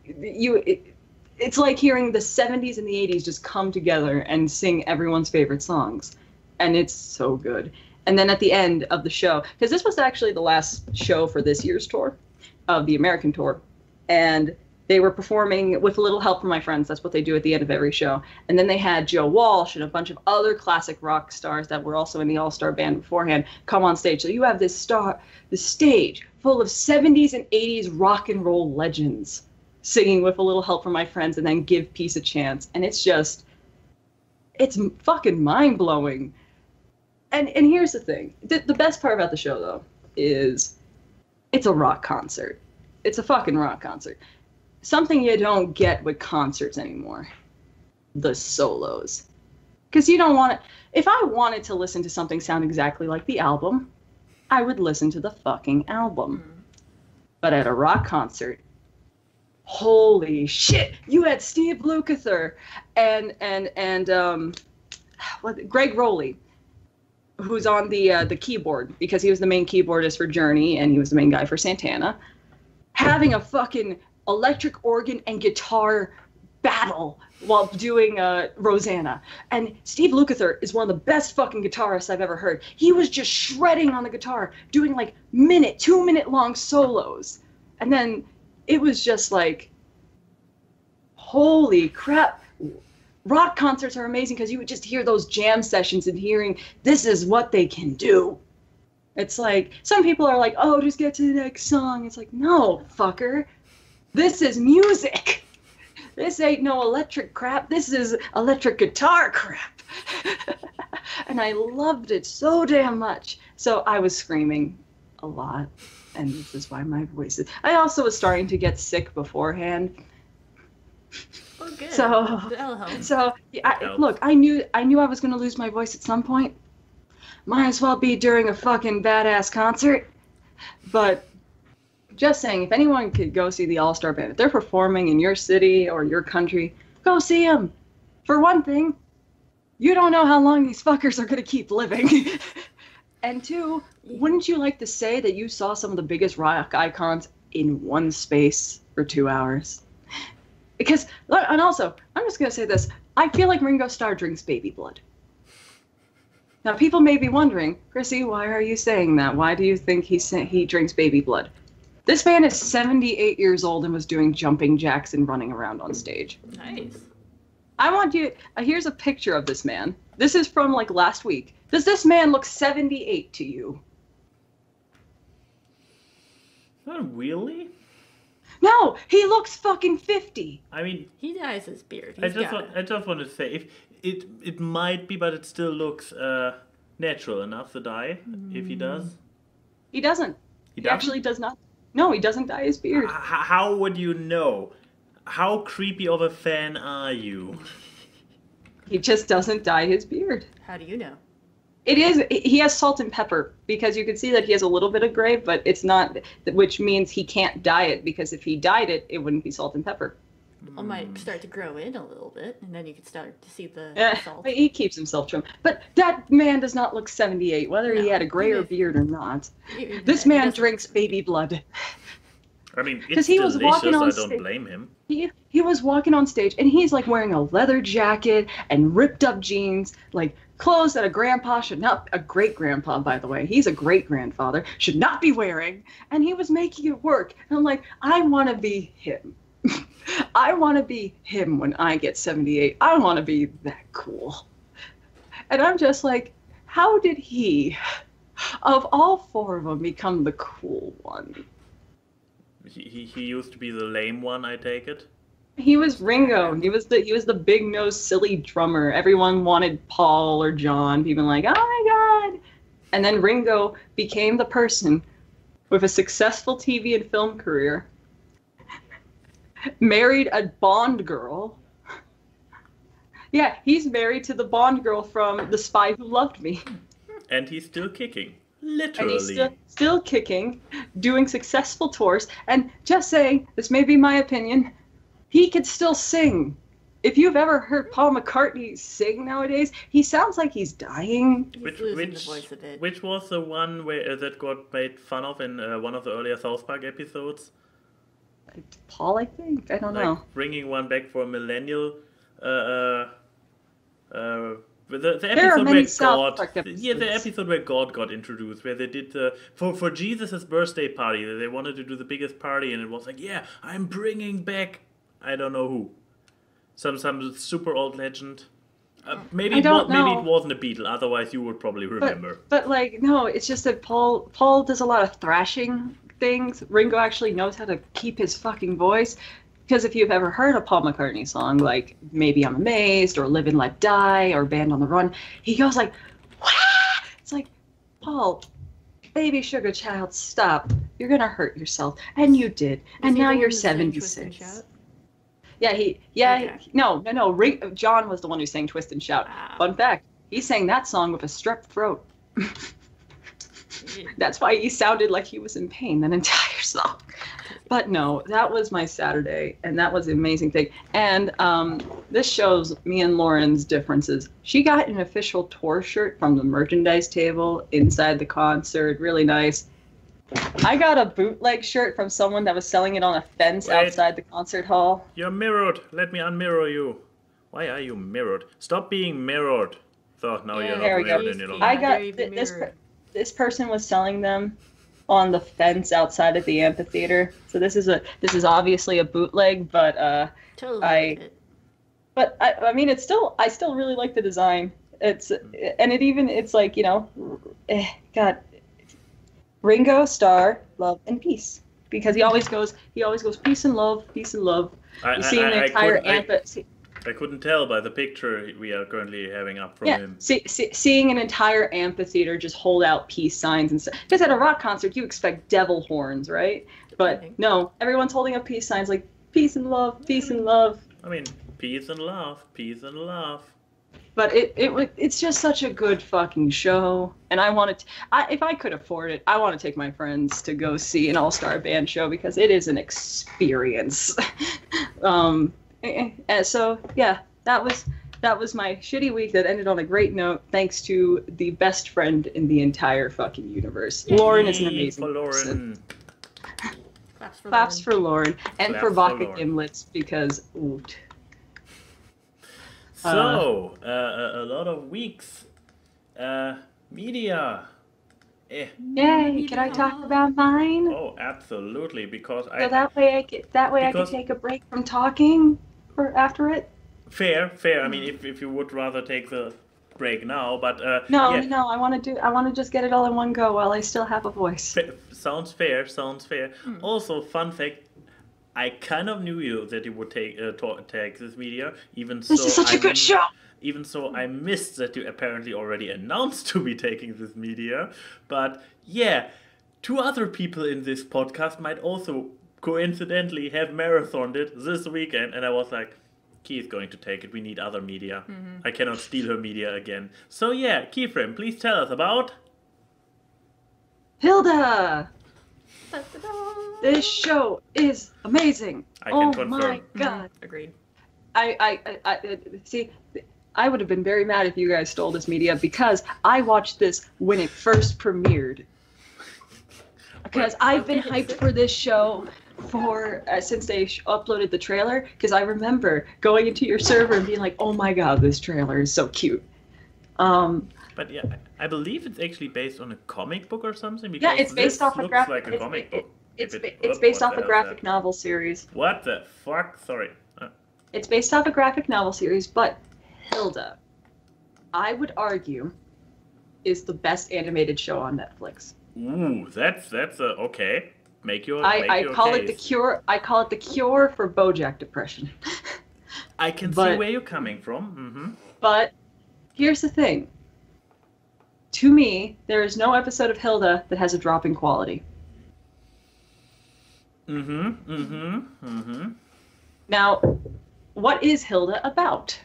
it's like hearing the 70s and the 80s just come together and sing everyone's favorite songs. And it's so good. And then at the end of the show, because this was actually the last show for this year's tour, of the American tour, and they were performing with a little help from my friends. That's what they do at the end of every show. And then they had Joe Walsh and a bunch of other classic rock stars that were also in the All-Star Band beforehand come on stage. So you have this stage full of 70s and 80s rock and roll legends singing with a little help from my friends, and then Give Peace a Chance. And it's fucking mind-blowing. And here's the thing. The best part about the show, though, is it's a rock concert. It's a fucking rock concert. Something you don't get with concerts anymore. The solos. Because you don't want to... If I wanted to listen to something sound exactly like the album, I would listen to the fucking album. But at a rock concert, holy shit, you had Steve Lukather and Greg Rowley, who's on the keyboard, because he was the main keyboardist for Journey and he was the main guy for Santana, having a fucking electric organ and guitar battle while doing Rosanna. And Steve Lukather is one of the best fucking guitarists I've ever heard. He was just shredding on the guitar, doing like 2-minute long solos. And then it was just like, holy crap. Rock concerts are amazing because you would just hear those jam sessions and hearing this is what they can do. It's like, some people are like, oh, just get to the next song. It's like, no, fucker. This is music. This ain't no electric crap. This is electric guitar crap. And I loved it so damn much. So I was screaming a lot. And this is why my voice is... I also was starting to get sick beforehand. Oh, good. That'll help. Look, I knew I was going to lose my voice at some point. Might as well be during a fucking badass concert. But just saying, if anyone could go see the All-Star Band, if they're performing in your city or your country, go see them. For one thing, you don't know how long these fuckers are going to keep living. And two, wouldn't you like to say that you saw some of the biggest rock icons in one space for 2 hours? Because, and also, I'm just going to say this, I feel like Ringo Starr drinks baby blood. Now, people may be wondering, Chrissy, why are you saying that? Why do you think he drinks baby blood? This man is 78 years old and was doing jumping jacks and running around on stage. Nice. I want you. Here's a picture of this man. This is from like last week. Does this man look 78 to you? Not really. No, he looks fucking 50. I mean, he dyes his beard. I just want to say, if it might be, but it still looks natural enough to dye. If he does, he doesn't. He actually does not. No, he doesn't dye his beard. How would you know? How creepy of a fan are you? He just doesn't dye his beard. How do you know? It is. He has salt and pepper because you can see that he has a little bit of gray, but it's not. Which means he can't dye it because if he dyed it, it wouldn't be salt and pepper. It might start to grow in a little bit, and then you can start to see the salt. But he keeps himself trim. But that man does not look 78, whether he had a grayer beard or not. This man drinks baby blood. I mean, it's delicious. I don't blame him. He was walking on stage, and he's like wearing a leather jacket and ripped up jeans, like clothes that a grandpa should not, a great grandpa, by the way, he's a great grandfather, should not be wearing. And he was making it work. And I'm like, I want to be him. I want to be him when I get 78. I want to be that cool. And I'm just like, how did he, of all four of them, become the cool one? He used to be the lame one, I take it. He was Ringo. He was the big nosed silly drummer. Everyone wanted Paul or John. People were like, oh my god. And then Ringo became the person with a successful TV and film career, married a Bond girl. Yeah, he's married to the Bond girl from The Spy Who Loved Me. And he's still kicking. Literally. And he's still kicking, doing successful tours, and just saying, this may be my opinion, he could still sing. If you've ever heard Paul McCartney sing nowadays, he sounds like he's dying. Which was the one where that got made fun of in one of the earlier South Park episodes? Paul, I think. I don't know. Bringing one back for a millennial. The episode where the episode where God got introduced, where they did for Jesus' birthday party. They wanted to do the biggest party, and it was like, yeah, I'm bringing back I don't know who, some super old legend. Maybe it wasn't a Beatle. Otherwise, you would probably remember. But like, no, it's just that Paul does a lot of thrashing things. Ringo actually knows how to keep his fucking voice. Because if you've ever heard a Paul McCartney song, like Maybe I'm Amazed, or Live and Let Die, or Band on the Run, he goes like, wah! It's like, Paul, baby sugar child, stop. You're going to hurt yourself. And you did. And now you're 76. Yeah, no. John was the one who sang Twist and Shout. Wow. Fun fact, he sang that song with a strep throat. That's why he sounded like he was in pain that entire song. But no, that was my Saturday, and that was an amazing thing. And this shows me and Lauren's differences. She got an official tour shirt from the merchandise table inside the concert. Really nice. I got a bootleg shirt from someone that was selling it on a fence outside the concert hall. You're mirrored. Let me unmirror you. Why are you mirrored? Stop being mirrored. So now you're not mirrored any longer. I got this person was selling them on the fence outside of the amphitheater. So this is obviously a bootleg, but I mean I still really like the design. It's like, you know, got Ringo, Star, Love, and Peace, because he always goes peace and love, peace and love. You see the entire amphitheater. I couldn't tell by the picture we are currently having up from him. Seeing an entire amphitheater just hold out peace signs and stuff. Because at a rock concert, you expect devil horns, right? But no, everyone's holding up peace signs like peace and love, peace and love. I mean, peace and love, peace and love. But it's just such a good fucking show, and if I could afford it, I want to take my friends to go see an all-star band show because it is an experience. And so yeah, that was my shitty week that ended on a great note, thanks to the best friend in the entire fucking universe. Lauren is an amazing person. Claps for Lauren and for vodka gimlets because oot. So, a lot of weeks. Media. Yay! Can I talk about mine? Oh, absolutely, because So that way I can take a break from talking after it. Fair. I mean, if you would rather take the break now, but no, I want to just get it all in one go while I still have a voice. Sounds fair. Also, fun fact. I kind of knew that you would take this media, This is such a good show! Even so, I missed that you apparently already announced to be taking this media. But yeah, 2 other people in this podcast might also coincidentally have marathoned it this weekend. And I was like, Key is going to take it. We need other media. I cannot steal her media again. So yeah, Keyframe, please tell us about... Hilda! This show is amazing. I can confirm. My god. Agreed. I see, I would have been very mad if you guys stole this media because I watched this when it first premiered. Because I've been hyped for this show since they uploaded the trailer, because I remember going into your server and being like, oh my god, this trailer is so cute. But yeah, I believe it's actually based on a comic book or something. Because yeah, it's based off a graphic. Like a comic book. It's based off a graphic novel series. What the fuck? Sorry. It's based off a graphic novel series, but Hilda, I would argue, is the best animated show on Netflix. Ooh, that's okay. Make your I call case. it the cure. I call it the cure for BoJack depression. I can see where you're coming from. But here's the thing. To me, there is no episode of Hilda that has a drop in quality. Now, what is Hilda about?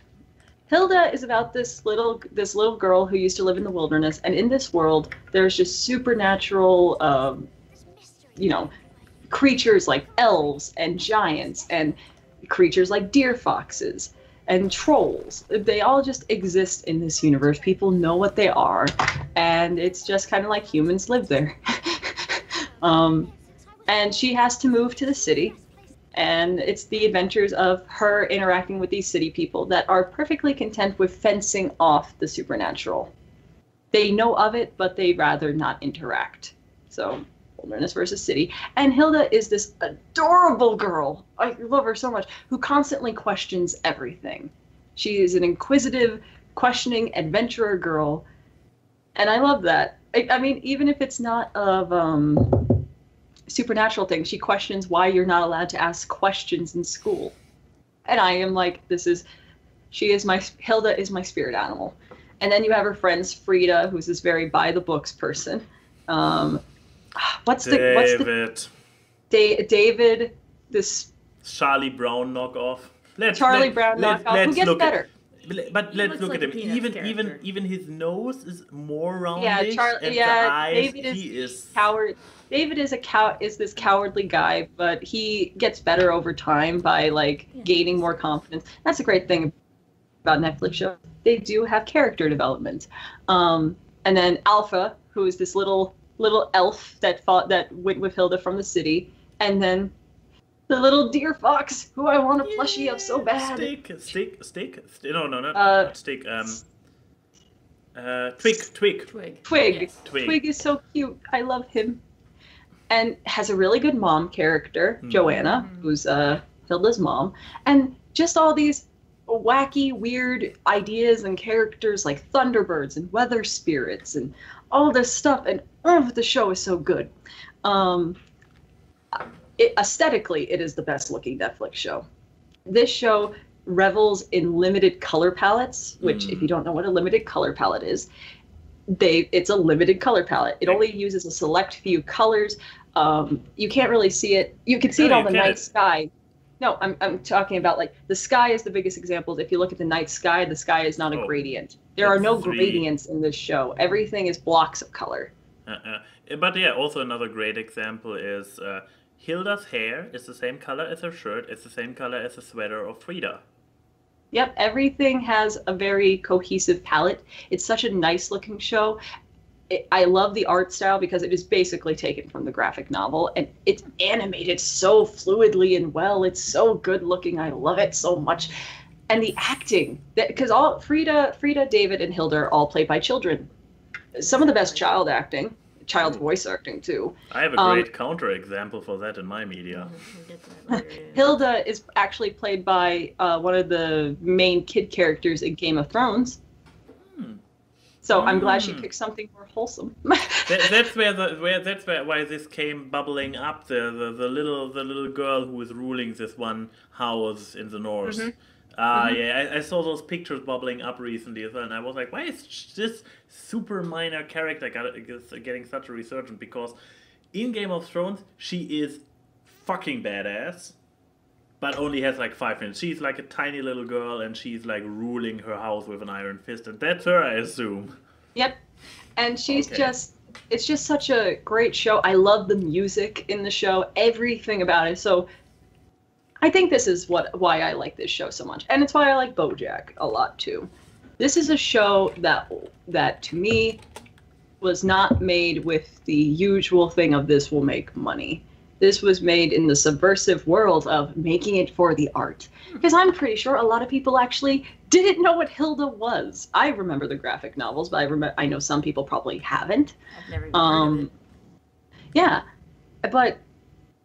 Hilda is about this little girl who used to live in the wilderness, and in this world, there's just supernatural, creatures like elves and giants and creatures like deer foxes and trolls. They all just exist in this universe. People know what they are, and it's just kind of like humans live there. And she has to move to the city, and it's the adventures of her interacting with these city people that are perfectly content with fencing off the supernatural. They know of it, but they'd rather not interact. So, wilderness versus city. And Hilda is this adorable girl, I love her so much, who constantly questions everything. She is an inquisitive, questioning adventurer girl, and I love that. I mean, even if it's not of supernatural things, she questions why you're not allowed to ask questions in school. And I am like, Hilda is my spirit animal. And then you have her friends, Frida, who's this very by the books person. David, this Charlie Brown knockoff. Who gets better? But let's look like at him. Even his nose is more rounded. The eyes, David is this cowardly guy, but he gets better over time by gaining more confidence. That's a great thing about Netflix shows. They do have character development. And then Alpha, who is this little elf that went with Hilda from the city, and then the little deer fox, who I want a plushie of so bad. Steak. No, not steak. Twig. Yes. Twig is so cute. I love him. And has a really good mom character, Joanna, who's Hilda's mom. And just all these wacky, weird ideas and characters like Thunderbirds and Weather Spirits and all this stuff. And the show is so good. Aesthetically, it is the best looking Netflix show. This show revels in limited color palettes, which if you don't know what a limited color palette is, it's a limited color palette. It only uses a select few colors. You can't really see it. You can see it on the night sky. No, I'm talking about the sky is the biggest example. If you look at the night sky, the sky is not a gradient. There are no gradients in this show. Everything is blocks of color. But yeah, also another great example is Hilda's hair is the same color as her shirt. It's the same color as the sweater of Frida. Yep, everything has a very cohesive palette. It's such a nice looking show. I love the art style because it is basically taken from the graphic novel, and it's animated so fluidly and well. It's so good looking. I love it so much. And the acting, because Frida, David, and Hilda are all played by children. Some of the best child acting. child's voice acting too. I have a great counter example for that in my media. Hilda is actually played by one of the main kid characters in Game of Thrones. So I'm glad she picked something more wholesome. That's why this came bubbling up. The little girl who is ruling this one house in the north. Yeah, I saw those pictures bubbling up recently as well, and I was like, why is this super minor character getting such a resurgence? Because in Game of Thrones, she is fucking badass, but only has like 5 minutes. She's like a tiny little girl, and she's like ruling her house with an iron fist, and that's her, I assume. Yep, and she's it's just such a great show. I love the music in the show, everything about it. So I think this is why I like this show so much, and it's why I like BoJack a lot too. This is a show that to me was not made with the usual thing of this will make money. This was made in the subversive world of making it for the art. Because I'm pretty sure a lot of people actually didn't know what Hilda was. I remember the graphic novels, but I know some people probably haven't. I've never even heard of it. Yeah, but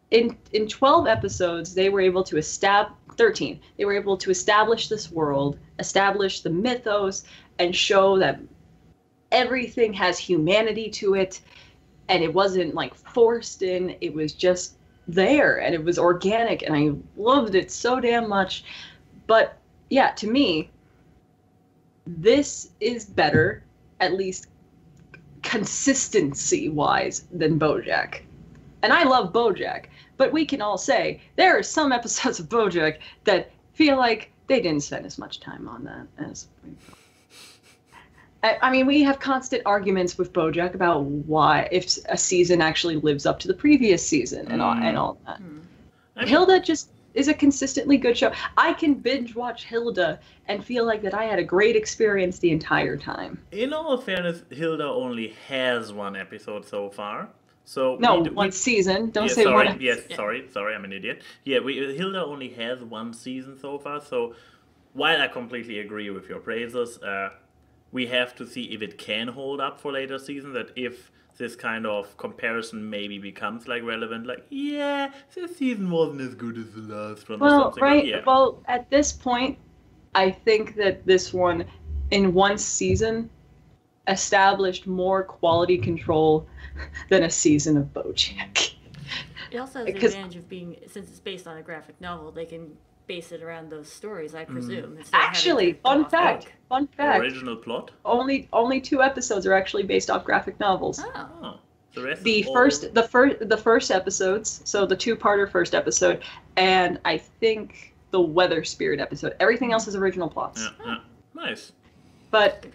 in 12 episodes, they were able to 13. They were able to establish this world, establish the mythos, and show that everything has humanity to it, and it wasn't like forced in. It was just there, and it was organic, and I loved it so damn much. But yeah, to me, this is better, at least consistency-wise, than BoJack. And I love BoJack. But we can all say there are some episodes of BoJack that feel like they didn't spend as much time on that as we thought. I mean, we have constant arguments with BoJack about why, if a season actually lives up to the previous season and all that. Hilda just is a consistently good show. I can binge watch Hilda and feel like that I had a great experience the entire time. In all fairness, Hilda only has 1 episode so far. So one season. Don't say sorry, one. Yes, sorry, I'm an idiot. Yeah, Hilda only has 1 season so far. So while I completely agree with your praises, we have to see if it can hold up for later seasons. That if this kind of comparison maybe becomes like relevant, like this season wasn't as good as the last one. Well, or something. right. Yeah. Well, at this point, I think that this one, in 1 season, established more quality control than a season of BoJack. It also has the advantage of being, since it's based on a graphic novel, they can base it around those stories, I presume. Actually, fun fact. Original plot? Only 2 episodes are actually based off graphic novels. Oh. The rest the first episodes, so the 2-parter first episode, and I think the Weather Spirit episode. Everything else is original plots. Yeah. Nice. But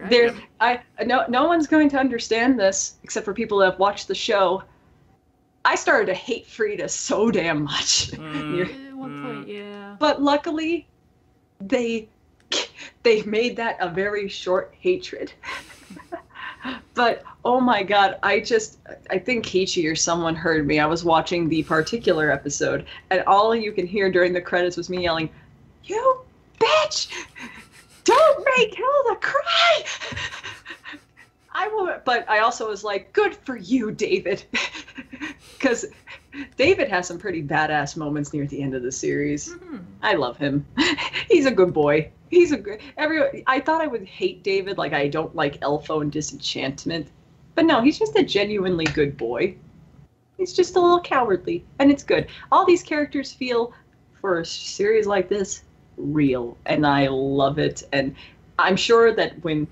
no one's going to understand this except for people that have watched the show. I started to hate Frida so damn much. At one point, yeah. But luckily, they made that a very short hatred. But oh my god, I think Kichi or someone heard me. I was watching the particular episode, and all you can hear during the credits was me yelling, "You bitch! Don't make Hilda cry!" But I also was like, good for you, David. Because David has some pretty badass moments near the end of the series. I love him. He's a good boy. I thought I would hate David, like I don't like Elfo and Disenchantment. But no, he's just a genuinely good boy. He's just a little cowardly, and it's good. All these characters feel, for a series like this, real, and I love it. And I'm sure that when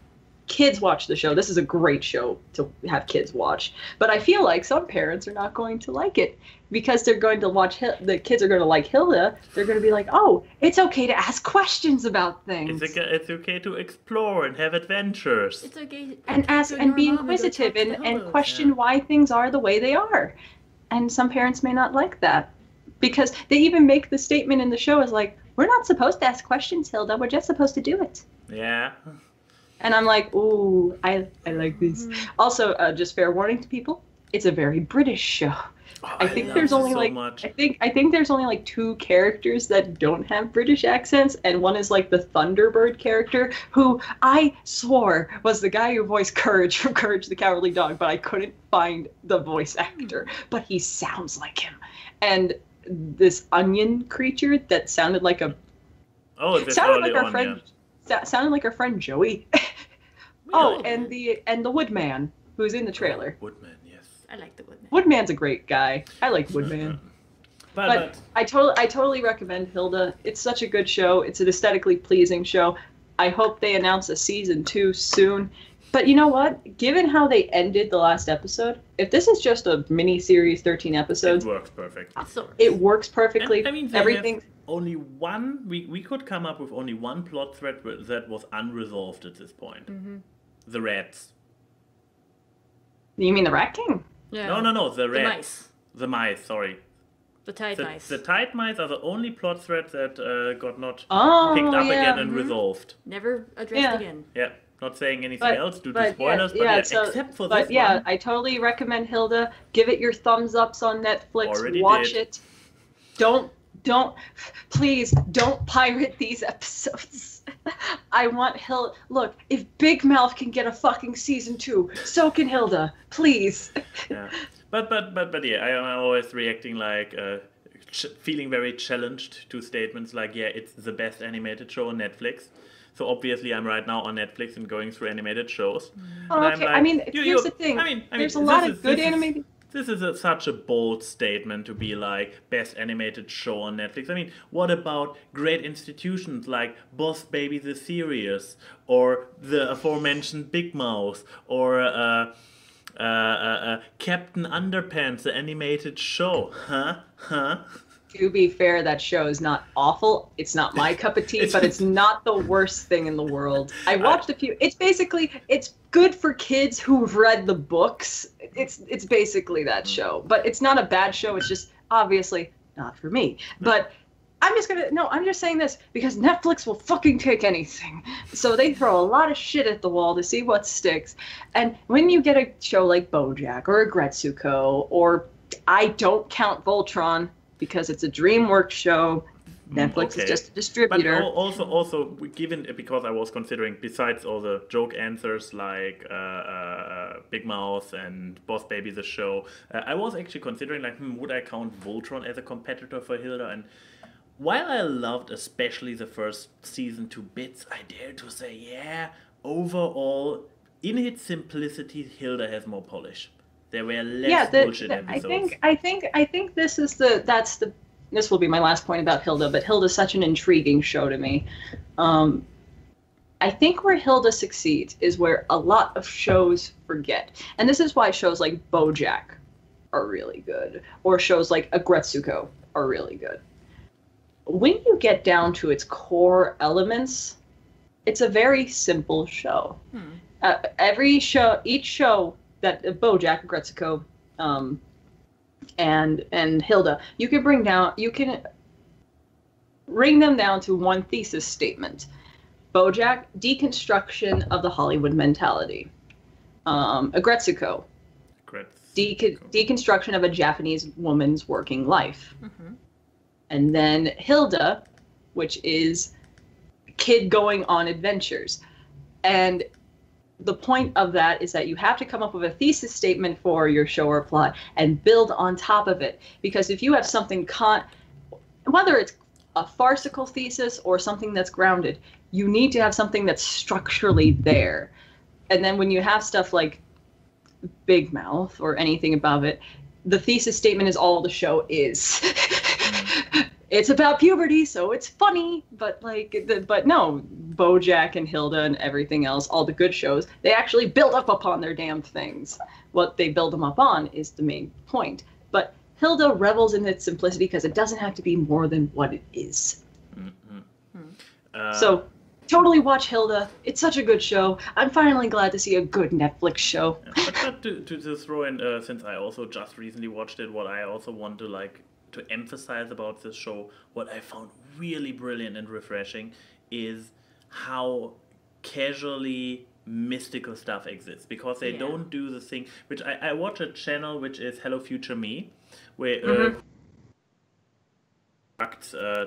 kids watch the show, this is a great show to have kids watch, but I feel like some parents are not going to like it because they're going to watch the kids are going to like Hilda. They're going to be like, oh, it's okay to ask questions about things, it's okay to explore and have adventures, it's okay and ask and be inquisitive and question why things are the way they are. And some parents may not like that because they even make the statement in the show is like, we're not supposed to ask questions, Hilda, we're just supposed to do it. Yeah. And I'm like, ooh, I like this. Also, just fair warning to people, it's a very British show. Oh, I think there's only like I think there's only like 2 characters that don't have British accents, and one is like the Thunderbird character, who I swore was the guy who voiced Courage from Courage the Cowardly Dog, but I couldn't find the voice actor. But he sounds like him. And this onion creature that sounded like a sounded like our friend sounded like our friend Joey. Oh, and the Woodman who's in the trailer. Woodman, yes. I like the Woodman. Woodman's a great guy. I like Woodman. But I totally recommend Hilda. It's such a good show. It's an aesthetically pleasing show. I hope they announce a season 2 soon. But you know what? Given how they ended the last episode, if this is just a mini series, 13 episodes, it works perfect. It works perfectly. And, I mean, everything. Only one. We could come up with only one plot thread that was unresolved at this point. Mm-hmm. The rats. You mean the Rat King? Yeah. No. The rats. mice. The mice. Sorry. The tide mice. The tide mice are the only plot thread that got not picked up again and resolved. Never addressed again. Yeah. Not saying anything else due to spoilers, except for this one. I totally recommend Hilda. Give it your thumbs ups on Netflix. Already Watch did. it. Please don't pirate these episodes. I want Hilda. Look, if Big Mouth can get a fucking season 2, so can Hilda. Please. Yeah. But yeah, I'm always reacting like feeling very challenged to statements like, yeah, it's the best animated show on Netflix. So obviously I'm right now on Netflix and going through animated shows. Oh, okay. Like, I mean, here's the thing. There's a lot of good animated... This is such a bold statement to be like, best animated show on Netflix. I mean, what about great institutions like Boss Baby the Series, or the aforementioned Big Mouth, or Captain Underpants, the animated show? Huh? To be fair, that show is not awful. It's not my cup of tea, but it's not the worst thing in the world. I watched a few. It's good for kids who've read the books. It's basically that show. But it's not a bad show. It's just obviously not for me. But I'm just saying this because Netflix will fucking take anything. So they throw a lot of shit at the wall to see what sticks. And when you get a show like BoJack or a Gretsuko, or I don't count Voltron, because it's a DreamWorks show. Netflix is just a distributor. But also, given, because I was considering, besides all the joke answers like Big Mouth and Boss Baby the show, I was actually considering like, would I count Voltron as a competitor for Hilda? And while I loved especially the first season to bits, I dare to say, yeah, overall, in its simplicity, Hilda has more polish. There were less bullshit episodes. I think this will be my last point about Hilda, but Hilda's such an intriguing show to me. I think where Hilda succeeds is where a lot of shows forget. And this is why shows like BoJack are really good, or shows like Agretsuko are really good. When you get down to its core elements, it's a very simple show. Each show that BoJack, Gretsuko, and Hilda, you can bring them down to one thesis statement. BoJack, deconstruction of the Hollywood mentality. Gretsuko, deconstruction of a Japanese woman's working life. Mm-hmm. And then Hilda, which is kid going on adventures. And the point of that is that you have to come up with a thesis statement for your show or plot and build on top of it. Because if you have something, whether it's a farcical thesis or something that's grounded, you need to have something that's structurally there. And then when you have stuff like Big Mouth or anything above it, the thesis statement is all the show is. It's about puberty, so it's funny, but no, BoJack and Hilda and everything else, all the good shows, they actually build up upon their damn things. What they build them up on is the main point. But Hilda revels in its simplicity because it doesn't have to be more than what it is. So totally watch Hilda. It's such a good show. I'm finally glad to see a good Netflix show. But to throw in, since I also just recently watched it, what I also want to emphasize about this show, what I found really brilliant and refreshing, is how casually mystical stuff exists, because they don't do the thing which I watch a channel which is Hello Future Me, where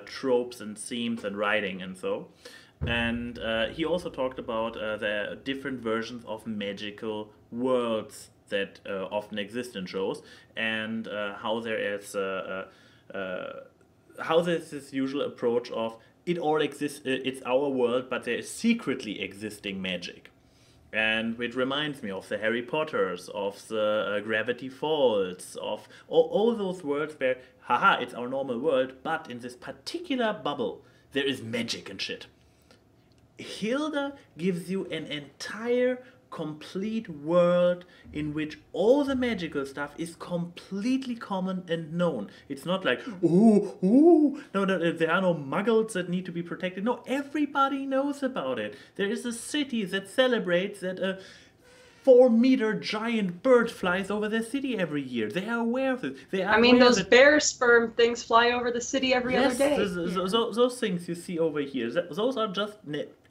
tropes and themes and writing and so, and he also talked about the different versions of magical worlds that often exist in shows, and how there is how there's this usual approach of it all exists, it's our world, but there is secretly existing magic. And which reminds me of the Harry Potters, of the Gravity Falls, of all those worlds where, haha, it's our normal world, but in this particular bubble, there is magic and shit. Hilda gives you an entire, complete world in which all the magical stuff is completely common and known. It's not like, no, there are no muggles that need to be protected. No, everybody knows about it. There is a city that celebrates that a 4-meter giant bird flies over their city every year. They are aware of it. Those bear sperm things fly over the city every other day. Those things you see over here, those are just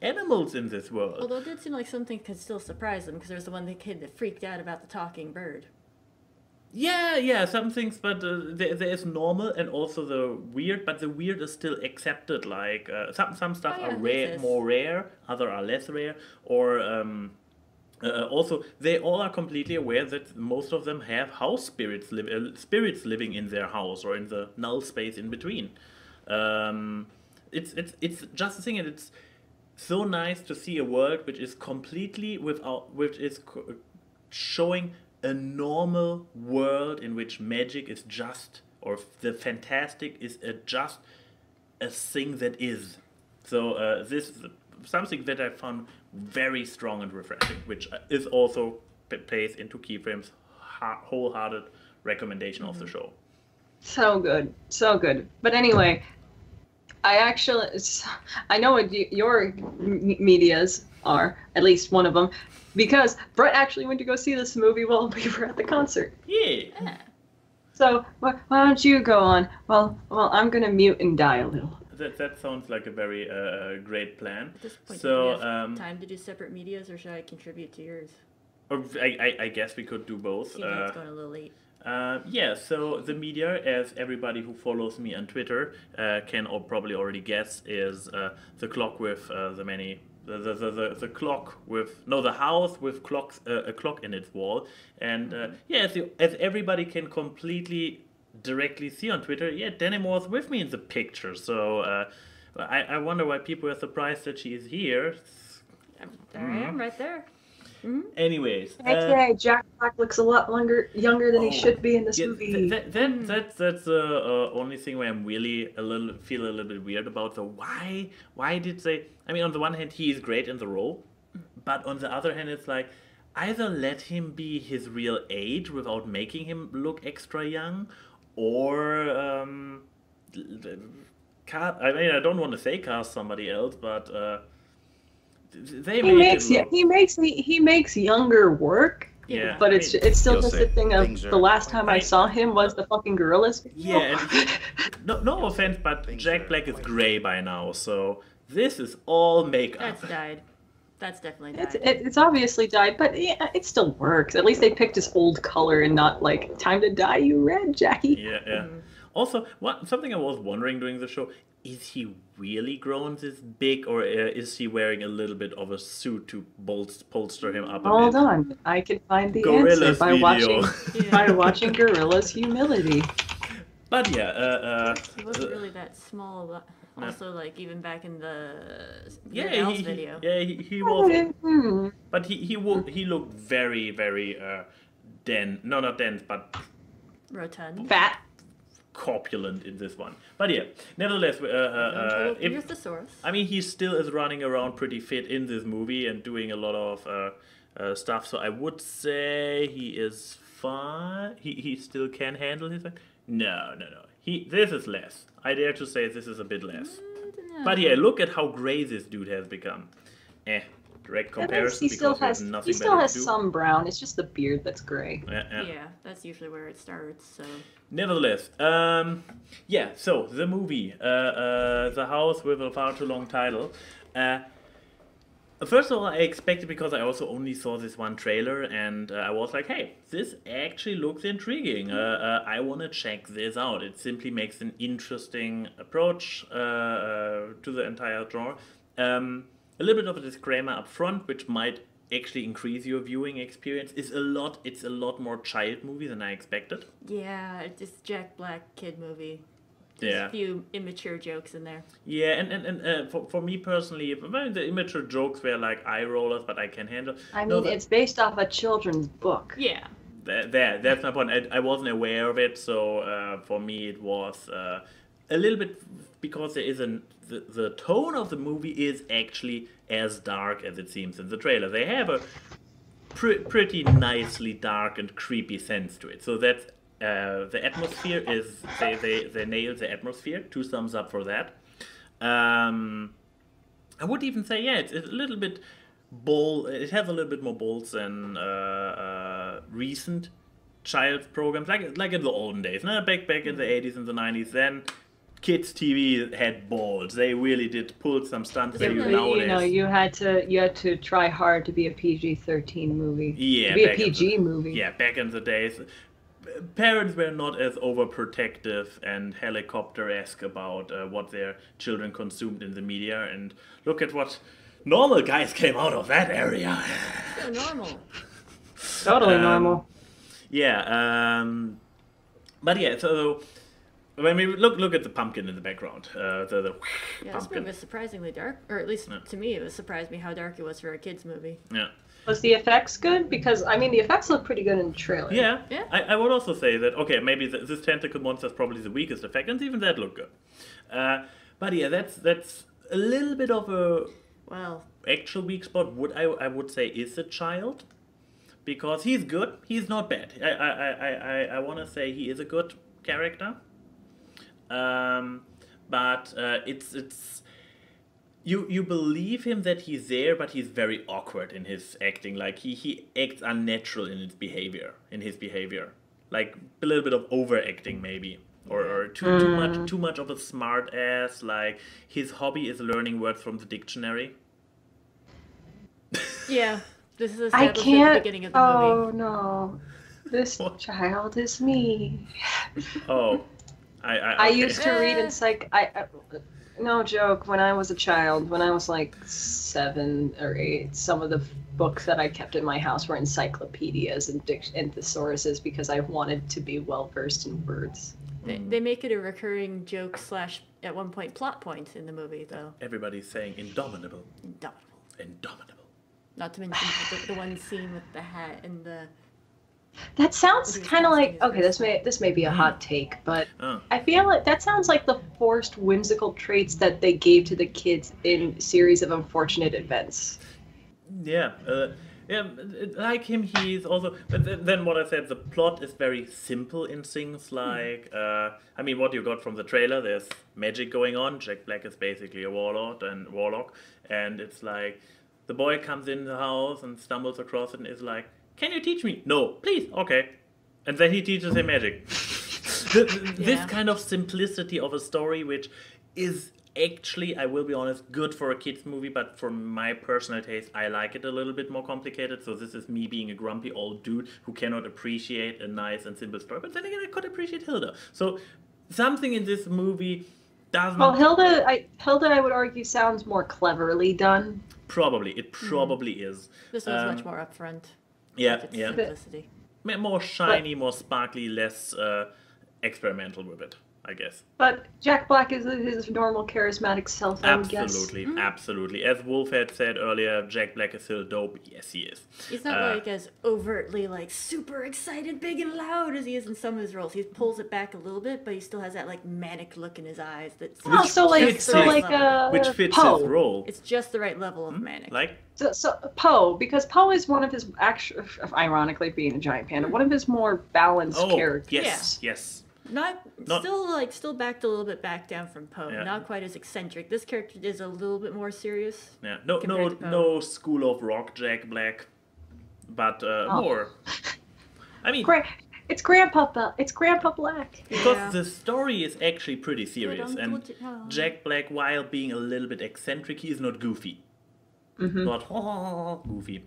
animals in this world. Although it did seem like something could still surprise them, because there's the one kid that freaked out about the talking bird. Yeah, some things, but there is normal and also the weird, but the weird is still accepted. Like some stuff are more rare, other are less rare, or also they all are completely aware that most of them have house spirits living in their house or in the null space in between. It's just a thing, and it's so nice to see a world which is completely showing a normal world in which magic is just, or the fantastic is just a thing that is. So this is something that I found very strong and refreshing, which is also plays into Keyframe's wholehearted recommendation of the show. So good. But anyway, I know what your medias are, at least one of them, because Brett actually went to go see this movie while we were at the concert. Yeah. So why don't you go on? Well, I'm gonna mute and die a little. That sounds like a very great plan. At this point, so, do we have time to do separate medias, or should I contribute to yours? I guess we could do both. Seems like it's going a little late. Yeah, so the media, as everybody who follows me on Twitter can probably already guess, is the clock with the clock with the house with a clock in its wall, and as everybody can completely directly see on Twitter, Denim was with me in the picture, so I wonder why people are surprised that she is here. There I am, right there. Mm-hmm. Anyways, Jack Black looks a lot younger than he should be in this movie. That's the only thing where I'm really feel a little bit weird about. So why did they? I mean, on the one hand, he is great in the role, but on the other hand, it's like either let him be his real age without making him look extra young, or I don't want to say cast somebody else, but. He makes younger work. Yeah, but it's still just a thing of the last time I saw him was the fucking Gorillas video. Yeah, and no offense, but Jack Black is gray by now, so this is all makeup. That's dyed. That's definitely dyed. It's obviously dyed, but it still works. At least they picked his old color and not like time to dye you red, Jackie. Yeah. Mm-hmm. Also, something I was wondering during the show. Is he really grown this big, or is he wearing a little bit of a suit to bolster him up a bit? Hold on, I can find the answer by watching Gorilla's Humility. But he wasn't really that small. Also, like even back in the video. He was. But he looked very, very dense. No, not dense, but rotund. Fat. Corpulent in this one, but nevertheless, here's the source. I mean, he still is running around pretty fit in this movie and doing a lot of stuff. So I would say he is fine. He still can handle his. No. This is less. I dare to say this is a bit less. But look at how gray this dude has become. Direct comparison. He still has some brown. It's just the beard that's gray. Yeah, that's usually where it starts. So. Nevertheless, so the movie, The House with a Far Too Long Title, First of all, I expected, because I also only saw this one trailer, and I was like, hey, this actually looks intriguing. I want to check this out. It simply makes an interesting approach to the entire genre. A little bit of a disclaimer up front, which might actually increase your viewing experience. It's a lot more child movie than I expected. Yeah, it's Jack Black kid movie. There's a few immature jokes in there. Yeah, and for me personally, the immature jokes were like eye rollers, but I can handle. I mean, it's based off a children's book. Yeah. That's my point. I wasn't aware of it, so for me it was a little bit, because there is the tone of the movie is actually as dark as it seems in the trailer. They have a pretty nicely dark and creepy sense to it. So that's. The atmosphere is they nailed the atmosphere. 2 thumbs up for that. I would even say it's a little bit bold. It has a little bit more balls than recent child's programs, like in the olden days. Back in the 80s and the 90s. Then kids TV had balls. They really did pull some stunts that nowadays. You had to try hard to be a PG-13 movie. Yeah, to be a PG movie. Yeah, back in the days. Parents were not as overprotective and helicopter-esque about what their children consumed in the media, and look at what normal guys came out of that area. So normal. Totally normal. Yeah, but yeah, so when we look at the pumpkin in the background, the this pumpkin. movie was surprisingly dark, or at least to me, it surprised me how dark it was for a kids movie. Yeah. Was the effects good? Because, I mean, the effects look pretty good in the trailer. Yeah. I would also say that, okay, maybe this tentacle monster is probably the weakest effect, and even that looked good. But yeah, that's a little bit of a actual weak spot. I would say is a child, because he's good. He's not bad. I want to say he is a good character. But it's. You believe him that he's there, but he's very awkward in his acting. Like he acts unnatural in his behavior. Like a little bit of overacting maybe, or too much of a smart ass. Like his hobby is learning words from the dictionary. Yeah, this is established at the beginning of the movie. Oh no, this child is me. Oh, I used to read in no joke, when I was a child, when I was like 7 or 8, some of the books that I kept in my house were encyclopedias and thesauruses, because I wanted to be well versed in words. They make it a recurring joke / at one point plot point in the movie, though. Everybody's saying indomitable. Indomitable. Not to mention the one scene with the hat and the... That sounds kind of like, okay, this may be a hot take, but I feel like that sounds like the forced whimsical traits that they gave to the kids in Series of Unfortunate Events. Yeah, like him, he's also... But then what I said, the plot is very simple in things like... I mean, what you got from the trailer, there's magic going on. Jack Black is basically a warlock, and it's like... The boy comes in the house and stumbles across it and is like, can you teach me? No, please, okay. And then he teaches him magic. This kind of simplicity of a story, which is actually, I will be honest, good for a kid's movie, but for my personal taste, I like it a little bit more complicated. So this is me being a grumpy old dude who cannot appreciate a nice and simple story. But then again, I could appreciate Hilda. So something in this movie doesn't... Well, Hilda, I would argue, sounds more cleverly done. Probably. It probably is. This was much more upfront. Yeah. Simplicity. More shiny, more sparkly, less experimental with it, I guess. But Jack Black is his normal charismatic self, I would guess. Absolutely. As Wolf had said earlier, Jack Black is still dope. Yes, he is. He's not like as overtly like super excited, big and loud as he is in some of his roles. He pulls it back a little bit, but he still has that like manic look in his eyes. Which fits his role. It's just the right level of manic. Like. So Poe, because Poe is one of his ironically being a giant panda, one of his more balanced characters. Yes. Still backed a little bit back down from Poe. Yeah. Not quite as eccentric. This character is a little bit more serious. Yeah. No School of Rock Jack Black, but more. I mean, it's Grandpa Black. Because the story is actually pretty serious, and Jack Black, while being a little bit eccentric, he is not goofy. not goofy.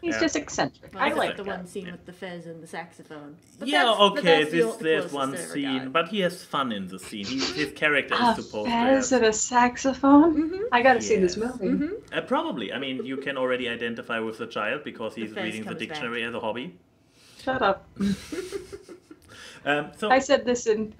He's just eccentric. Well, I it's like the that. one scene with the fez and the saxophone. But Yeah, that's- but okay, that's the there's closest one I ever scene, got. but he has fun in the scene. His character A is supposed to fez have... and a saxophone? I gotta see this Yes. movie. Probably. I mean, you can already identify with the child because he's fez reading the comes dictionary as a hobby. Shut up. So I said this in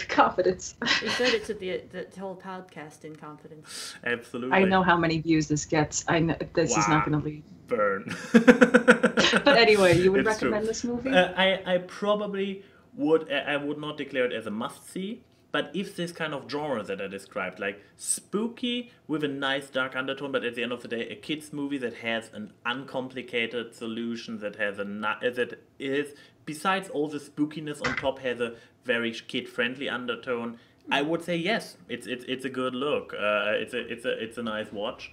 confidence. We said it to the whole podcast in confidence. absolutely. I know how many views this gets. I know this is not Wow. gonna leave. Burn. But anyway, you would It's true. recommend this movie? I probably would. I would not declare it as a must-see. But if this kind of genre that I described, like spooky with a nice dark undertone, but at the end of the day, a kids movie that has an uncomplicated solution, that has that is, besides all the spookiness on top, has a very kid-friendly undertone, I would say yes. It's a good look. It's a nice watch.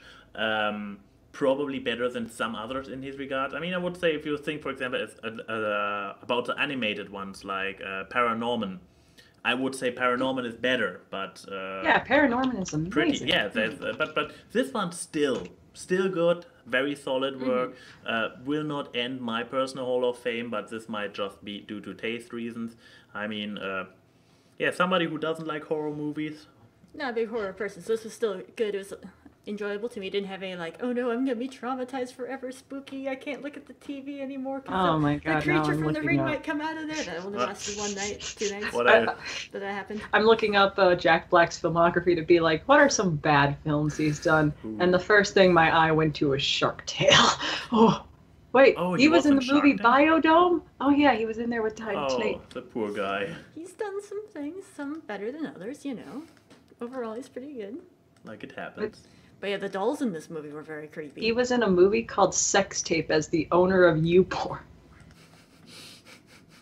Probably better than some others in his regard. I mean, I would say if you think, for example, about the animated ones like Paranorman, I would say Paranorman is better, but Yeah, Paranorman is amazing. pretty. Yeah, but this one's still good, very solid work. Will not end my personal Hall of Fame, but this might just be due to taste reasons. I mean, yeah, somebody who doesn't like horror movies. Not a big horror person, so this was still good. It was enjoyable to me. It didn't have any like, oh no, I'm gonna be traumatized forever, spooky. I can't look at the TV anymore. Oh my God, the now creature I'm from the looking ring up. might come out of there. That only lasted 1 night, 2 nights. What I That happened. I'm looking up Jack Black's filmography to be like, what are some bad films he's done? And the first thing my eye went to was Shark Tale. Oh, wait, Oh, he he was in the was in Shark movie Tale? Biodome? Oh yeah, he was in there with Titan Snake. the poor guy. He's done some things, some better than others, you know. Overall, he's pretty good. Like it happens. But yeah, the dolls in this movie were very creepy. He was in a movie called Sex Tape as the owner of YouPorn.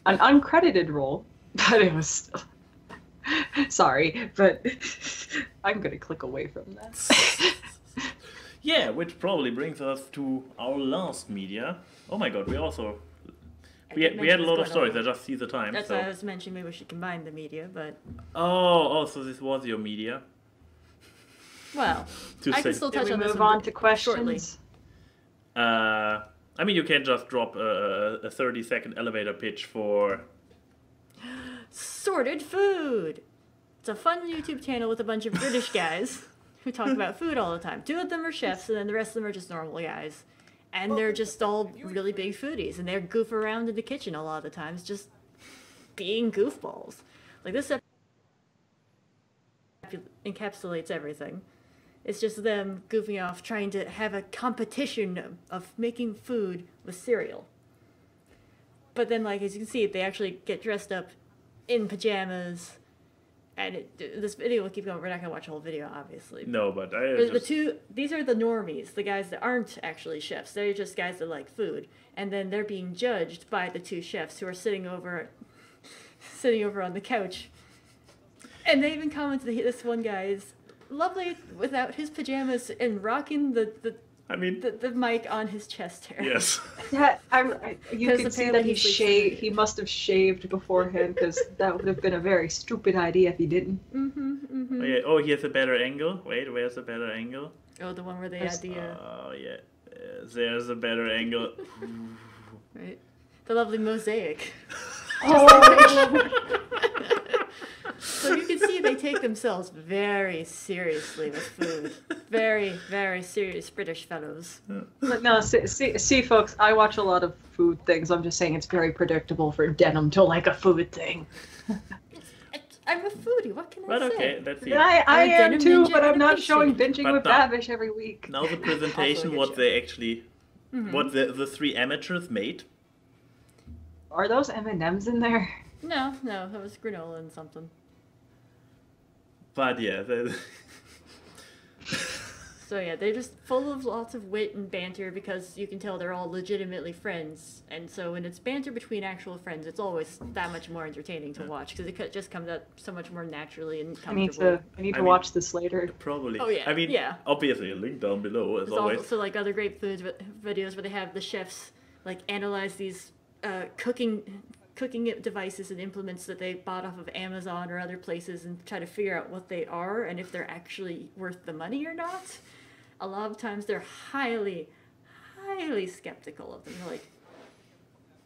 An uncredited role, but it was still... Sorry, but I'm gonna click away from that. Yeah, which probably brings us to our last media. Oh my God, we also we had a lot of stories. I just see the time. That's so. why I was mentioning maybe we should combine the media, but Oh, so this was your media. well, To I can say- still Did touch we on this move one on to shortly. questions? I mean, you can just drop a 30-second elevator pitch for. Sorted Food. It's a fun YouTube channel with a bunch of British guys who talk about food all the time. 2 of them are chefs, and then the rest of them are just normal guys. And they're just all really big foodies, and they goof around in the kitchen a lot of the times, just being goofballs. Like this encapsulates everything. It's just them goofing off, trying to have a competition of making food with cereal. But then, like, as you can see, they actually get dressed up in pajamas. And this video will keep going. We're not going to watch the whole video, obviously. No, but These are the normies, the guys that aren't actually chefs. They're just guys that like food. And then they're being judged by the 2 chefs who are sitting over on the couch. And they even commented that this one guy is lovely without his pajamas and rocking the mic on his chest hair. Yes. Yeah, you Because can see apparently that he he sleeps shaved. He must have shaved beforehand because that would have been a very stupid idea if he didn't. Oh, yeah. Oh, here's a better angle. Wait, where's a better angle? Oh, the one where they had the Oh yeah, there's a better angle. right, the lovely mosaic. So you can see they take themselves very seriously with food. Very, very serious British fellows. But no, see, folks, I watch a lot of food things. I'm just saying it's very predictable for Denim to like a food thing. I'm a foodie. What can I But say? okay, let's see. I I'm a am Denim too, Ninja but I'm and a not pig showing chicken. binging But with no. Babish every week. Now the presentation, Also a good what show. they actually, what the 3 amateurs made. Are those M&Ms in there? No, that was granola and something. But yeah, So yeah, they're just full of lots of wit and banter because you can tell they're all legitimately friends. And so when it's banter between actual friends, it's always that much more entertaining to watch because it just comes out so much more naturally and I need comfortably. to I mean- watch this later. probably. Oh, yeah, I mean, yeah. obviously a link down below as There's always. also like other great food videos where they have the chefs like analyze these cooking devices and implements that they bought off of Amazon or other places and try to figure out what they are and if they're actually worth the money or not. a lot of times they're highly skeptical of them. They're like,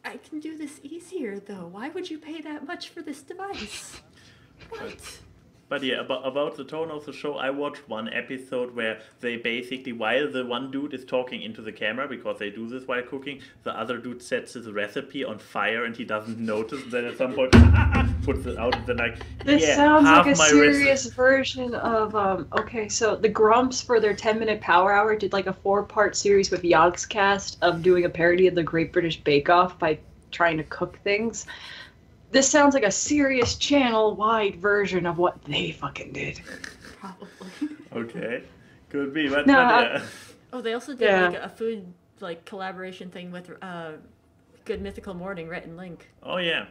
I can do this easier though. Why would you pay that much for this device? What? But yeah, about the tone of the show, I watched one episode where they basically, while the one dude is talking into the camera, because they do this while cooking, the other dude sets his recipe on fire and he doesn't notice. Then at some point, puts it out and then like, This sounds like a serious version of, okay, so the Grumps for their 10-minute Power Hour did like a 4-part series with AWKWARDCast of doing a parody of the Great British Bake Off by trying to cook things. This sounds like a serious channel-wide version of what they fucking did. Probably. Okay, could be, but No, yeah. Oh, they also did like a food like collaboration thing with Good Mythical Morning, Rhett and Link. Oh yeah.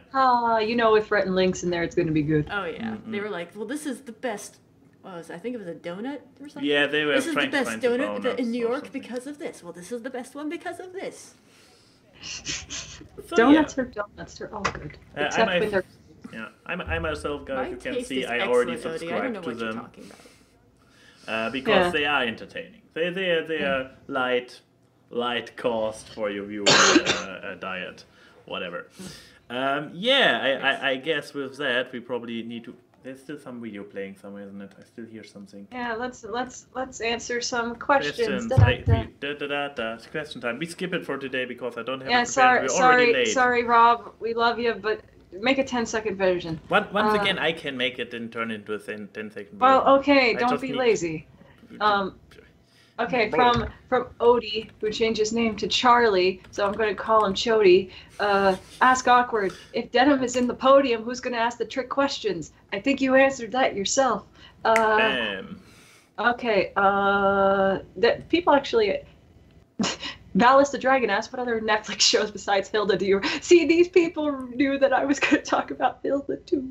You know, if Rhett and Link's in there, it's going to be good. Oh yeah, they were like, well, this is the best. I think it was a donut or something. Yeah, they were. This is the trying to best find donut in New or York something. because of this. Well, this is the best one because of this. So, Donuts are donuts. They're all good. Except when they're... Yeah, I myself, guys, My you can taste see, is I already excellent, Odie. I don't know subscribed to what you're them talking about. because they are entertaining. They are light cost for your viewing diet, whatever. I guess with that we probably need to. There's still some video playing somewhere, isn't it? I still hear something. Yeah, let's answer some questions. Question time. We skip it for today because I don't have. Yeah, it prepared. We're already late. sorry, Rob. We love you, but make a 10-second version. Once again, I can make it and turn it into a 10-second version. Well, okay, I don't just be need- lazy. Okay, from Odie, who changed his name to Charlie, so I'm going to call him Chody. Ask Awkward, if Denim is in the podium, who's going to ask the trick questions? I think you answered that yourself. Bam. Okay, that people actually... Valis the Dragon asked, what other Netflix shows besides Hilda do you... See, these people knew that I was going to talk about Hilda, too.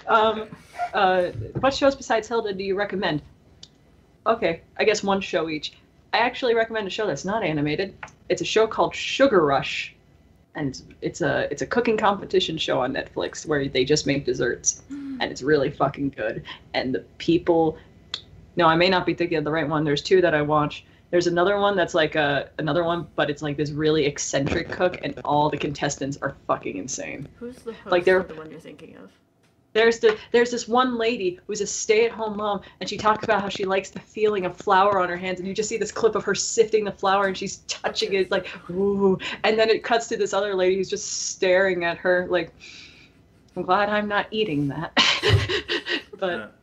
What shows besides Hilda do you recommend? Okay, I guess one show each. I actually recommend a show that's not animated. It's a show called Sugar Rush, and it's a cooking competition show on Netflix where they just make desserts, and it's really fucking good. And the people, no, I may not be thinking of the right one. There's two that I watch. There's another one that's like another one, but it's like this really eccentric cook, and all the contestants are fucking insane. Who's the host Like they're- of the one you're thinking of? There's this one lady who's a stay-at-home mom, and she talks about how she likes the feeling of flour on her hands, and you just see this clip of her sifting the flour, and she's touching it like, ooh, and then it cuts to this other lady who's just staring at her like, I'm glad I'm not eating that. But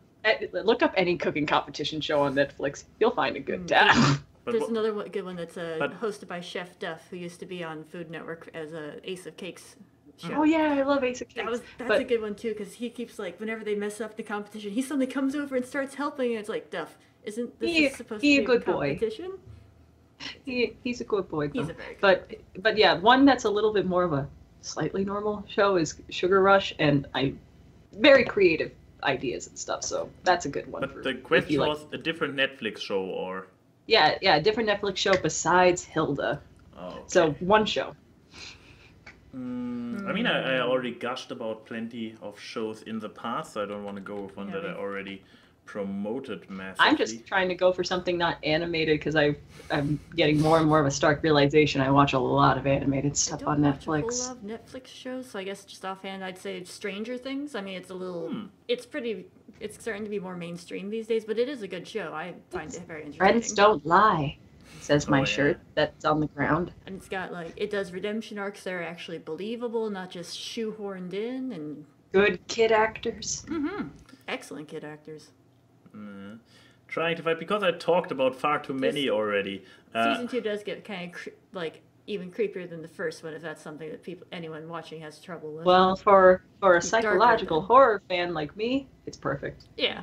look up any cooking competition show on Netflix. You'll find a good time. There's another good one that's hosted by Chef Duff, who used to be on Food Network as a Ace of Cakes show. Oh yeah, I love Ace of Cakes. That's a good one too, because he keeps like, whenever they mess up the competition, he suddenly comes over and starts helping, and it's like, Duff, isn't this supposed to be a good competition? He's a good boy. Though. He's a very good but yeah, one that's a little bit more of a slightly normal show is Sugar Rush, and very creative ideas and stuff. So that's a good one. But the question was a different Netflix show, or yeah, a different Netflix show besides Hilda. Oh, okay. So one show. I mean, I already gushed about plenty of shows in the past, so I don't want to go with one that I already promoted massively. I'm just trying to go for something not animated because I'm getting more and more of a stark realization. I watch a lot of animated stuff on Netflix. I love Netflix shows, so I guess just offhand I'd say Stranger Things. I mean, it's a little, it's starting to be more mainstream these days, but it is a good show. I find it very interesting. Friends don't lie, says my shirt that's on the ground. And it's got it does redemption arcs that are actually believable, not just shoehorned in, and good kid actors. Excellent kid actors. Trying to find, because I talked about far too many already. Season 2 does get kind of even creepier than the first one, if that's something that anyone watching has trouble with. Well, for a psychological horror fan like me, it's perfect. Yeah.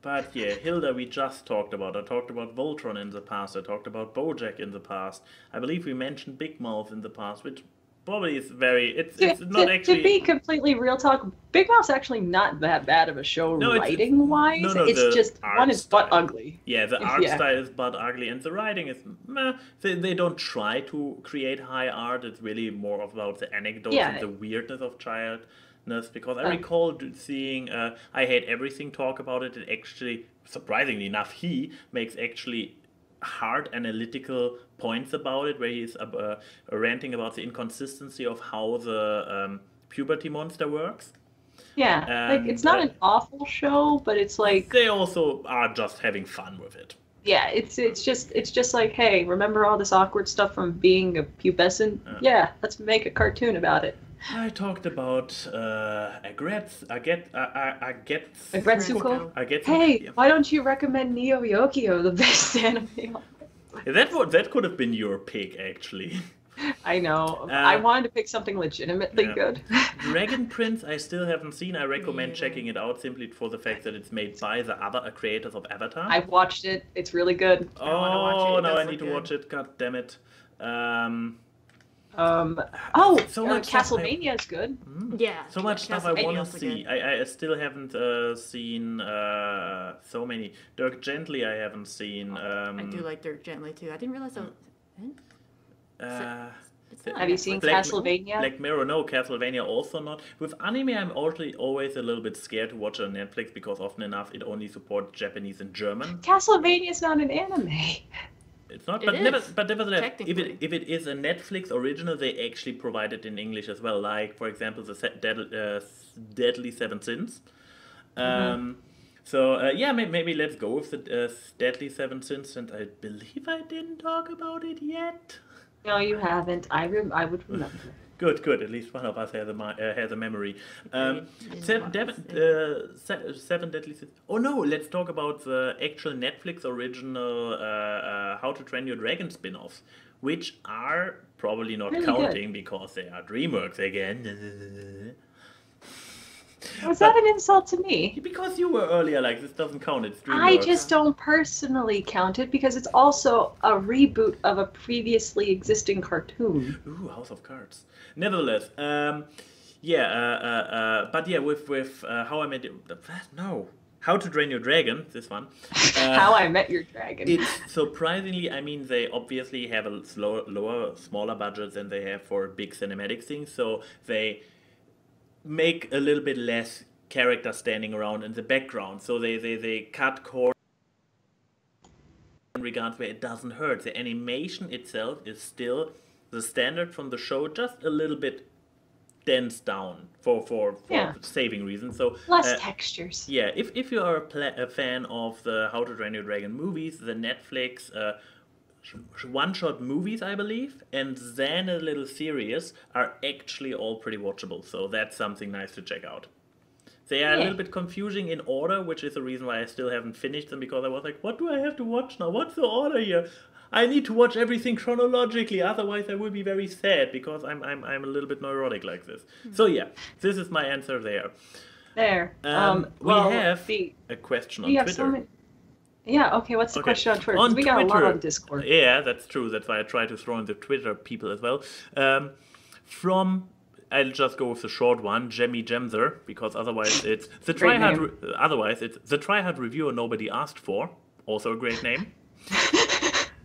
But yeah, Hilda we just talked about. I talked about Voltron in the past. I talked about BoJack in the past. I believe we mentioned Big Mouth in the past, which probably is it's not actually... To be completely real talk, Big Mouth's actually not that bad of a show writing-wise. It's just, one is butt ugly. Yeah, the art style is butt ugly, and the writing is meh. They don't try to create high art. It's really more about the anecdotes and the weirdness of because I recall seeing I Hate Everything talk about it. It actually, surprisingly enough, he makes actually hard analytical points about it, where he's ranting about the inconsistency of how the puberty monster works. Yeah, And, like it's not an awful show, but it's like they also are just having fun with it. Yeah, it's just like, hey, remember all this awkward stuff from being a pubescent? Yeah, let's make a cartoon about it. I talked about Agretsuko? Hey, why don't you recommend Neo Yokio, the best anime? That could have been your pick, actually. I know. I wanted to pick something legitimately good. Dragon Prince I still haven't seen. I recommend checking it out simply for the fact that it's made by the other creators of Avatar. I've watched it. It's really good. Oh, now I need to watch it. God damn it. Castlevania is good. Yeah. So much stuff I want to see. I still haven't seen so many. Dirk Gently I haven't seen. I do like Dirk Gently too. I didn't realize that. Have you seen Castlevania? Black Mirror, no. Castlevania also not. With anime, I'm always a little bit scared to watch it on Netflix because often enough it only supports Japanese and German. Castlevania is not an anime. It's not, but nevertheless, if it is a Netflix original, they actually provide it in English as well. Like, for example, the Deadly Seven Sins. Maybe let's go with the Deadly Seven Sins, and I believe I didn't talk about it yet. No, you haven't. I would remember. Good. At least one of us has a memory. Seven Deadly Sins. Oh no, let's talk about the actual Netflix original How to Train Your Dragon spin-offs, which are probably not really counting because they are DreamWorks again. Was that an insult to me? Because you were earlier like, this doesn't count, it's DreamWorks. I just don't personally count it because it's also a reboot of a previously existing cartoon. Ooh, House of Cards. Nevertheless, with How I Met Your... No. How to Train Your Dragon, this one. How I Met Your Dragon. It's surprisingly, I mean, they obviously have a smaller budget than they have for big cinematic things, so they make a little bit less characters standing around in the background. So they cut corners in regards where it doesn't hurt. The animation itself is still the standard from the show, just a little bit dense down for saving reasons. So less textures. Yeah, if you are a fan of the How to Train Your Dragon movies, the Netflix one-shot movies, I believe, and then a little series are actually all pretty watchable, so that's something nice to check out. They are a little bit confusing in order, which is the reason why I still haven't finished them, because I was like, what do I have to watch now? What's the order here? I need to watch everything chronologically, otherwise I will be very sad, because I'm a little bit neurotic like this. So yeah, this is my answer there. There. We have a question on Twitter. Yeah, okay, what's the question on Twitter? Because we got a lot on Discord. Yeah, that's true. That's why I try to throw in the Twitter people as well. I'll just go with the short one, Jemmy Jemser, because otherwise it's the tryhard reviewer nobody asked for. Also a great name.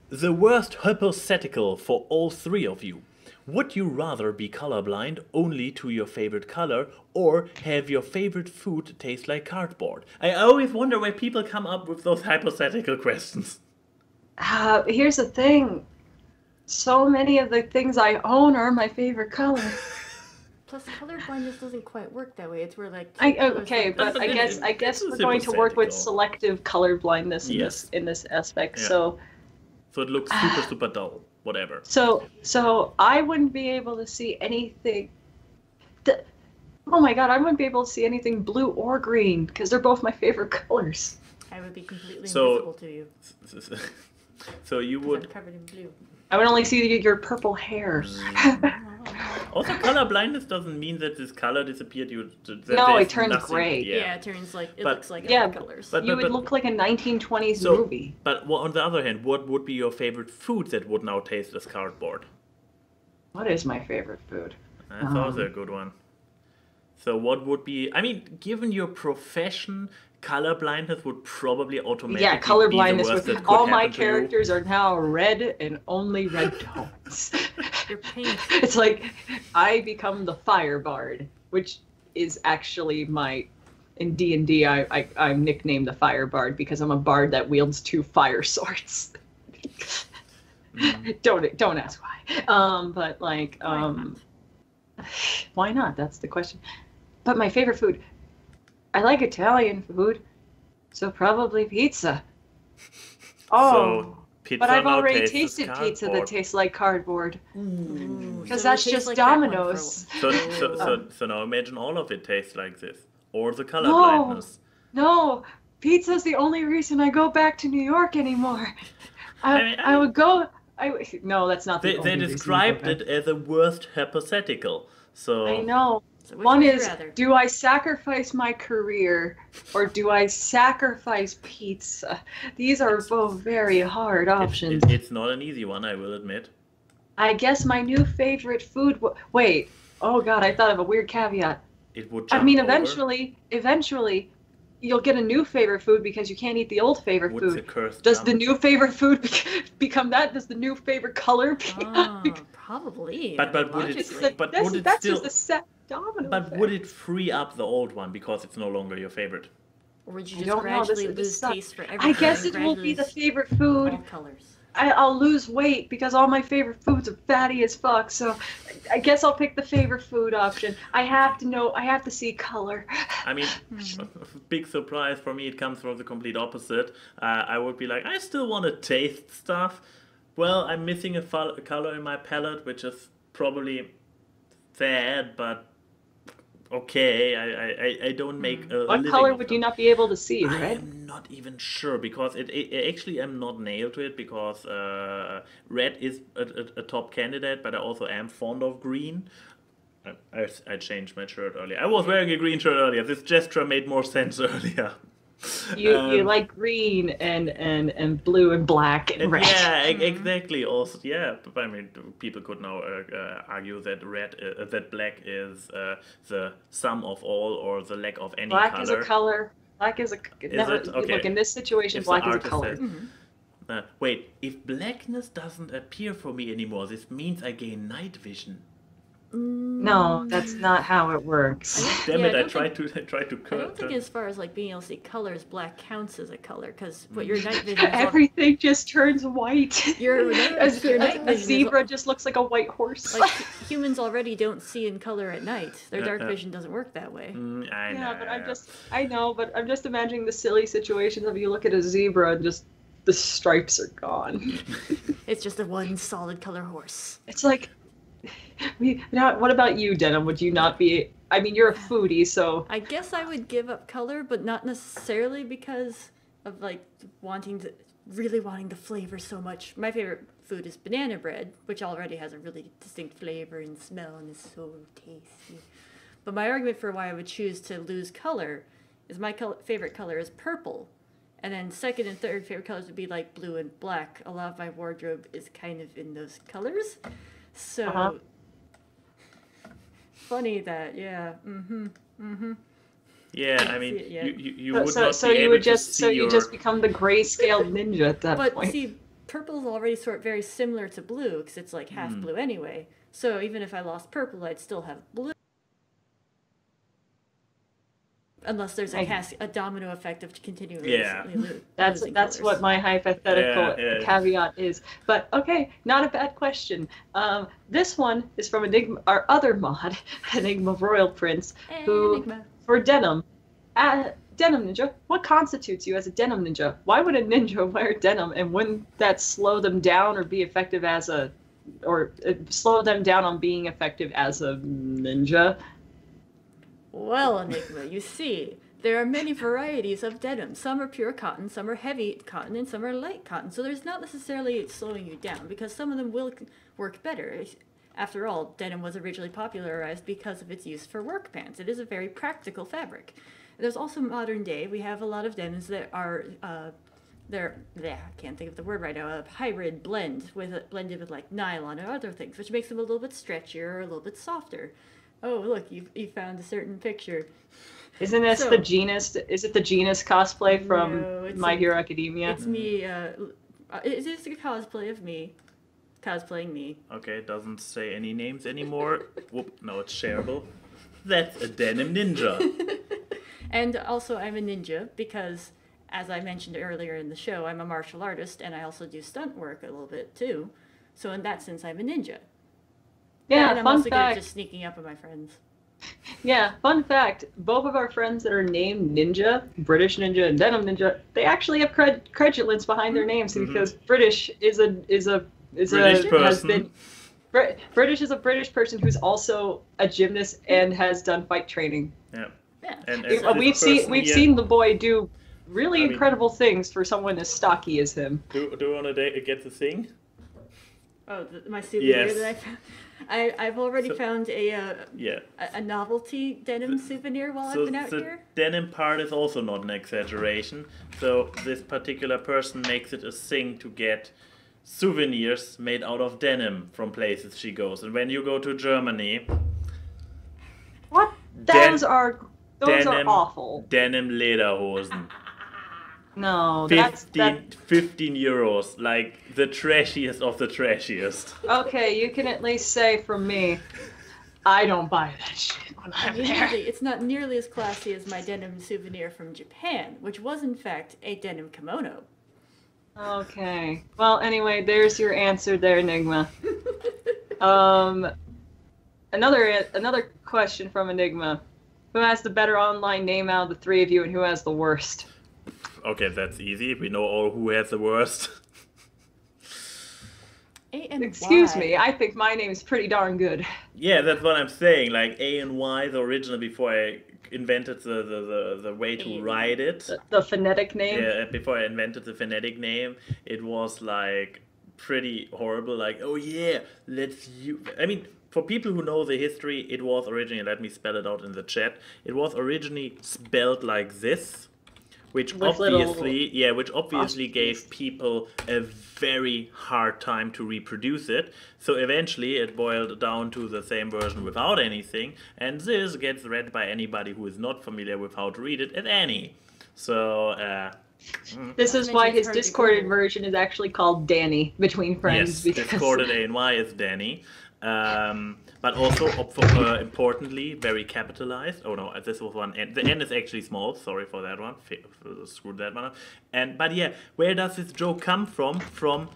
The worst hypothetical for all three of you. Would you rather be colorblind only to your favorite color, or have your favorite food taste like cardboard? I always wonder where people come up with those hypothetical questions. Here's the thing. So many of the things I own are my favorite color. Plus, colorblindness doesn't quite work that way. It's where like I guess we're going to work with selective colorblindness in this aspect. Yeah. So it looks super dull. Whatever. So I wouldn't be able to see anything. Oh my god, I wouldn't be able to see anything blue or green because they're both my favorite colors. I would be completely invisible to you. So you would. I'm covered in blue. I would only see your purple hair. Also, color blindness doesn't mean that this color disappeared. No, it turns gray. Yeah, it turns like it looks like other colors. You would look like a 1920s movie. But on the other hand, what would be your favorite food that would now taste as cardboard? What is my favorite food? That's also a good one. So what would be? I mean, given your profession, color blindness would probably automatically be color blindness. The worst that could all my happen to characters you. are now red and only red tones. You're pink. It's like I become the fire bard, which is actually in D&D, I'm nicknamed the Fire Bard because I'm a bard that wields 2 fire swords. Don't ask why. But like, why not? That's the question. But my favorite food, I like Italian food, so probably pizza. Oh, so pizza but I've now already tastes tasted as pizza that cardboard. tastes like cardboard. Because So that's it tastes just like that one Domino's. So now imagine all of it tastes like this, or the color blindness. No, pizza's the only reason I go back to New York anymore. I would go. No, that's not the only They reason described I go it as a worst hypothetical. So back. I know. So which One would you is, rather? do I sacrifice my career or do I sacrifice pizza? These are both very hard options. it's not an easy one, I will admit. I guess my new favorite food. Wait. Oh God, I thought of a weird caveat. It would. I mean, jump eventually, you'll get a new favorite food because you can't eat the old favorite Would the food. curse Does jump? the new favorite food become that? Does the new favorite color become? Probably. But would it? logically. But that's would it that's still? just a set domino But effect. would it free up the old one because it's no longer your favorite? Or would you I just don't know, this- gradually this lose sucks. taste for everything? I guess and it will be the gradually favorite food. all colors. I'll lose weight because all my favorite foods are fatty as fuck. So I guess I'll pick the favorite food option. I have to see color. I mean, big surprise for me, it comes from the complete opposite. I would be like, I still want to taste stuff. Well, I'm missing a color in my palette, which is probably sad, but okay. I don't make a What living color of would them. you not be able to see, I right? am not even sure because it actually I'm not nailed to it because red is a top candidate, but I also am fond of green. I changed my shirt earlier. I was wearing a green shirt earlier. This gesture made more sense earlier. You like green and blue and black and red. Yeah, exactly. Also, yeah. But I mean, people could now argue that that black is the sum of all, or the lack of any Black color. is a color. Black is a. Never, it? Okay. Look, in this situation, If the black is a artist color. said- wait, if blackness doesn't appear for me anymore, this means I gain night vision. No, that's not how it works. Damn Yeah, it! I I don't tried to. I don't think as far as like being able to see colors, black counts as a color because what your night vision is Everything just turns white. Your night vision A is zebra just looks like a white horse. like humans already don't see in color at night. Their dark vision doesn't work that way. I know. Yeah, but I'm just imagining the silly situations of you look at a zebra and just the stripes are gone. It's just a one solid color horse. It's like, now, what about you, Denim? Would you not be? I mean, you're a foodie, so I guess I would give up color, but not necessarily because of like really wanting the flavor so much. My favorite food is banana bread, which already has a really distinct flavor and smell and is so tasty. But my argument for why I would choose to lose color is my favorite color is purple. And then second and third favorite colors would be like blue and black. A lot of my wardrobe is kind of in those colors. So funny that, yeah. Yeah, I mean, Yeah. you would not so be you able would to just see you your... just become the grayscale ninja at that But point. see, purple is already very similar to blue because it's like half blue anyway. So even if I lost purple, I'd still have blue. Unless there's a domino effect of continually losing That's colors. what my hypothetical Yeah. caveat is. But okay, not a bad question. This one is from Enigma, our other mod, Enigma Royal Prince, who Enigma. for Denim. Denim Ninja, what constitutes you as a Denim Ninja? Why would a ninja wear denim, and wouldn't that slow them down or be effective as slow them down on being effective as a ninja? Well, Enigma, you see, there are many varieties of denim. Some are pure cotton, some are heavy cotton, and some are light cotton. So there's not necessarily slowing you down, because some of them will work better. After all, denim was originally popularized because of its use for work pants. It is a very practical fabric. There's also modern day, we have a lot of denims that are, I can't think of the word right now, a hybrid blended with like nylon or other things, which makes them a little bit stretchier or a little bit softer. Oh, look, you found a certain picture. Isn't this the Genus? Is it the Genus cosplay from No, My Hero Academia? It's me, it is a cosplay of me, cosplaying me. Okay, it doesn't say any names anymore. Whoop, no, it's shareable. That's a Denim Ninja. And also I'm a ninja because, as I mentioned earlier in the show, I'm a martial artist and I also do stunt work a little bit too. So in that sense, I'm a ninja. Yeah, and I'm fun also good at fact. just sneaking up on my friends. Yeah, fun fact. Both of our friends that are named Ninja, British Ninja and Denim Ninja, they actually have credulence behind their names because British is a British person. has been British is a British person who's also a gymnast and has done fight training. Yeah. Yeah. And We've seen the boy do really incredible things for someone as stocky as him. Do you want to get the thing? Oh, my souvenir Yes. that I found. I've already found a novelty denim souvenir while I've been out the here. denim part is also not an exaggeration. So this particular person makes it a thing to get souvenirs made out of denim from places she goes. And when you go to Germany, What? Those are awful. Denim Lederhosen. No, 15 euros, like the trashiest of the trashiest. Okay, you can at least say from me, I don't buy that shit when I'm there. Admittedly, it's not nearly as classy as my denim souvenir from Japan, which was in fact a denim kimono. Okay. Well, anyway, there's your answer there, Enigma. Another question from Enigma. Who has the better online name out of the three of you, and who has the worst? Okay, that's easy. We know all who has the worst. Excuse me, I think my name is pretty darn good. Yeah, that's what I'm saying. Like A and Y, the original, before I invented the way to write it. The phonetic name? Yeah, before I invented the phonetic name, it was like pretty horrible. Like, oh yeah, I mean, for people who know the history, it was originally, let me spell it out in the chat, it was originally spelled like this. Which obviously gave people a very hard time to reproduce it. So eventually it boiled down to the same version without anything. And this gets read by anybody who is not familiar with how to read it as any. So, this is why his discorded version is actually called Danny, between friends. Yes, discorded A&Y is Danny. But also, importantly, very capitalized. Oh no, this was one N. The N is actually small. Sorry for that one. Screwed that one up. But yeah, where does this joke come from? From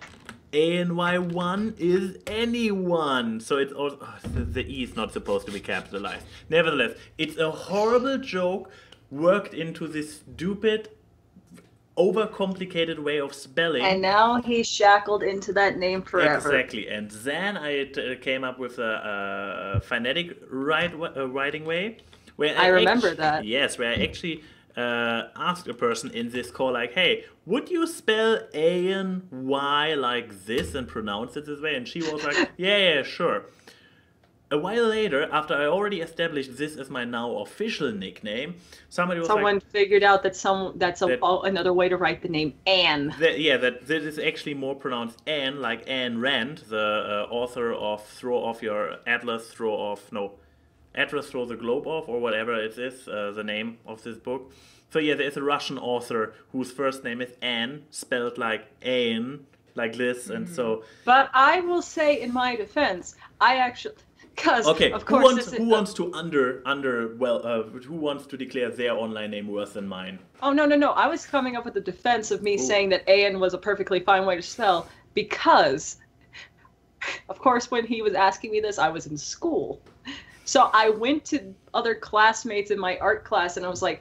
ANY1 is anyone. So it's also, the E is not supposed to be capitalized. Nevertheless, it's a horrible joke worked into this stupid, overcomplicated way of spelling. And now he's shackled into that name forever. Exactly. And then I came up with a phonetic writing way. Where I remember that. Yes, where I actually asked a person in this call, like, hey, would you spell A-N-Y like this and pronounce it this way? And she was like, yeah, sure. A while later, after I already established this as my now official nickname, someone figured out that another way to write the name Anne. That this is actually more pronounced Anne, like Anne Rand, the author of Atlas Throw the Globe Off, or whatever it is, the name of this book. So yeah, there is a Russian author whose first name is Anne, spelled like Anne, like this, and so. But I will say, in my defense, I actually. Who wants to declare their online name worse than mine? Oh no! I was coming up with the defense of me saying that An was a perfectly fine way to spell because, of course, when he was asking me this, I was in school, so I went to other classmates in my art class and I was like,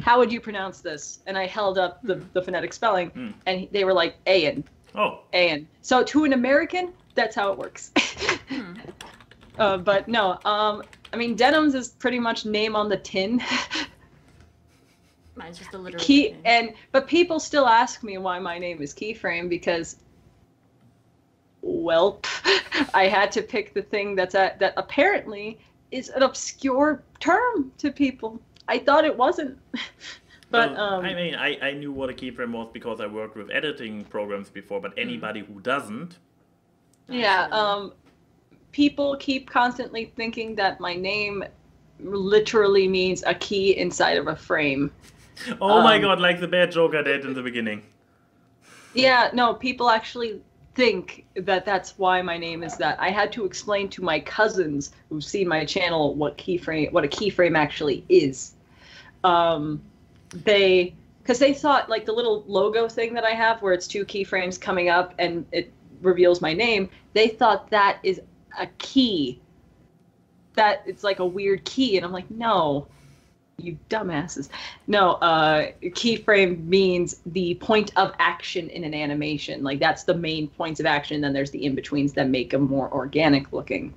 "How would you pronounce this?" And I held up the phonetic spelling, and they were like, "An." Oh. An. So to an American, that's how it works. But no, I mean, Denims is pretty much name on the tin. Mine's just a literal name. But people still ask me why my name is Keyframe because, well, I had to pick the thing that apparently is an obscure term to people. I thought it wasn't. But I mean, I knew what a keyframe was because I worked with editing programs before, but anybody who doesn't. Yeah, people keep constantly thinking that my name literally means a key inside of a frame. Oh my god, like the bad joke I did in the beginning. Yeah, no, people actually think that that's why my name is that. I had to explain to my cousins who've seen my channel what a keyframe actually is. Because they thought, like, the little logo thing that I have where it's 2 keyframes coming up and it reveals my name, they thought that is a key. That it's like a weird key. And I'm like, no, you dumbasses. No, keyframe means the point of action in an animation. Like, that's the main points of action. And then there's the in-betweens that make them more organic looking.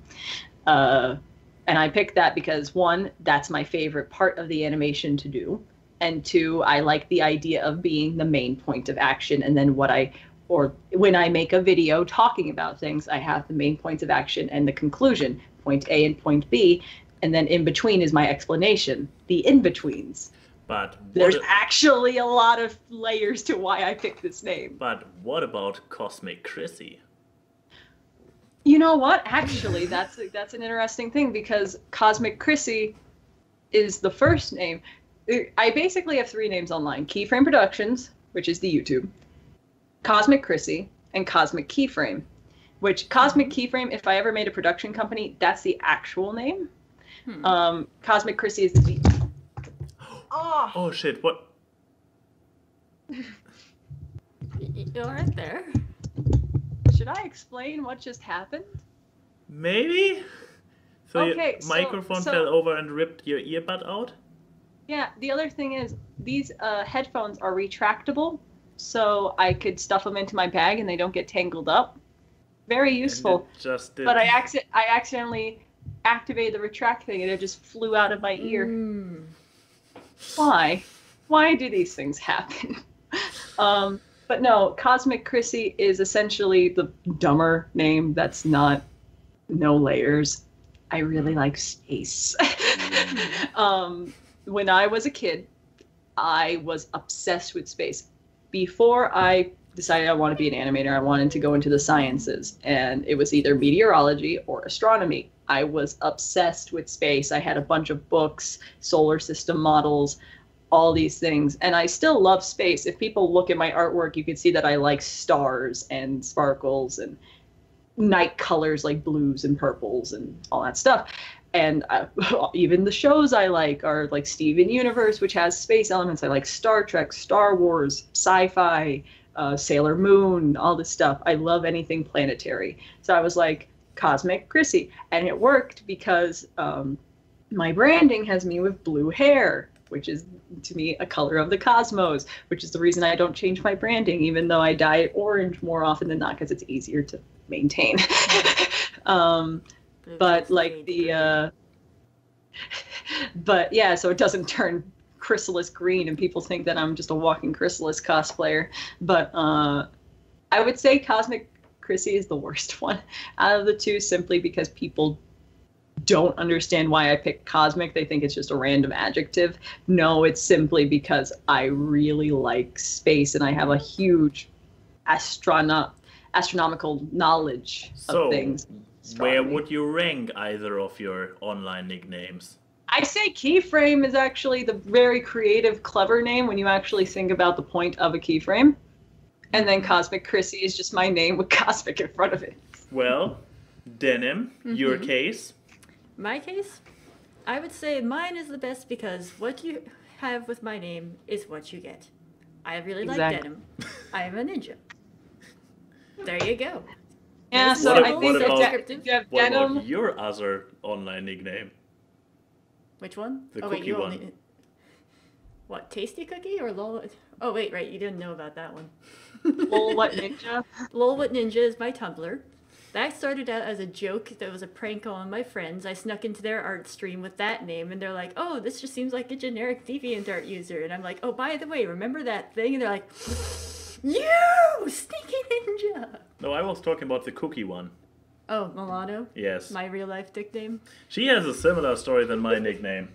And I picked that because, 1, that's my favorite part of the animation to do. And 2, I like the idea of being the main point of action. And then when I make a video talking about things, I have the main points of action and the conclusion, point A and point B. And then in between is my explanation, the in-betweens. But there's actually a lot of layers to why I picked this name. But what about Cosmic Chrissy? You know what? Actually, that's an interesting thing, because Cosmic Chrissy is the first name. I basically have 3 names online: Keyframe Productions, which is the YouTube, Cosmic Chrissy, and Cosmic Keyframe. Which Cosmic Keyframe, if I ever made a production company, that's the actual name. Cosmic Chrissy is the. Oh shit! What? You're right there. Should I explain what just happened? Maybe. So okay, your microphone fell over and ripped your earbud out? Yeah, the other thing is these headphones are retractable, so I could stuff them into my bag and they don't get tangled up. Very useful. But I accidentally activated the retract thing and it just flew out of my ear. Why? Why do these things happen? But no, Cosmic Chrissy is essentially the dumber name that's not no layers. I really like space. When I was a kid, I was obsessed with space. Before I decided I want to be an animator, I wanted to go into the sciences, and it was either meteorology or astronomy. I was obsessed with space. I had a bunch of books, solar system models, all these things, and I still love space. If people look at my artwork, you can see that I like stars and sparkles and night colors like blues and purples and all that stuff. And even the shows I like are like Steven Universe, which has space elements. I like Star Trek, Star Wars, sci-fi, Sailor Moon, all this stuff. I love anything planetary. So I was like, Cosmic Chrissy. And it worked because my branding has me with blue hair, which is, to me, a color of the cosmos, which is the reason I don't change my branding, even though I dye it orange more often than not, because it's easier to maintain. But like but yeah, so it doesn't turn chrysalis green and people think that I'm just a walking chrysalis cosplayer. But I would say Cosmic Chrissy is the worst one out of the 2, simply because people don't understand why I picked Cosmic. They think it's just a random adjective. No, it's simply because I really like space and I have a huge astronomical knowledge of things. Where would you rank either of your online nicknames? I say Keyframe is actually the very creative, clever name when you actually think about the point of a keyframe. And then Cosmic Chrissy is just my name with Cosmic in front of it. Well, Denim, your case? My case? I would say mine is the best because what you have with my name is what you get. I really like denim. I am a ninja. There you go. Yeah, so I think that what about your other online nickname? Which one? The cookie one. What, Tasty Cookie or Lol? Oh wait, right, you didn't know about that one. Lol What Ninja? Lol What Ninja is my Tumblr. That started out as a joke that was a prank on my friends. I snuck into their art stream with that name, and they're like, oh, this just seems like a generic DeviantArt user. And I'm like, oh, by the way, remember that thing? And they're like, you sneaky ninja! No, I was talking about the cookie one. Oh, Milano? Yes. My real-life nickname? She has a similar story than my nickname.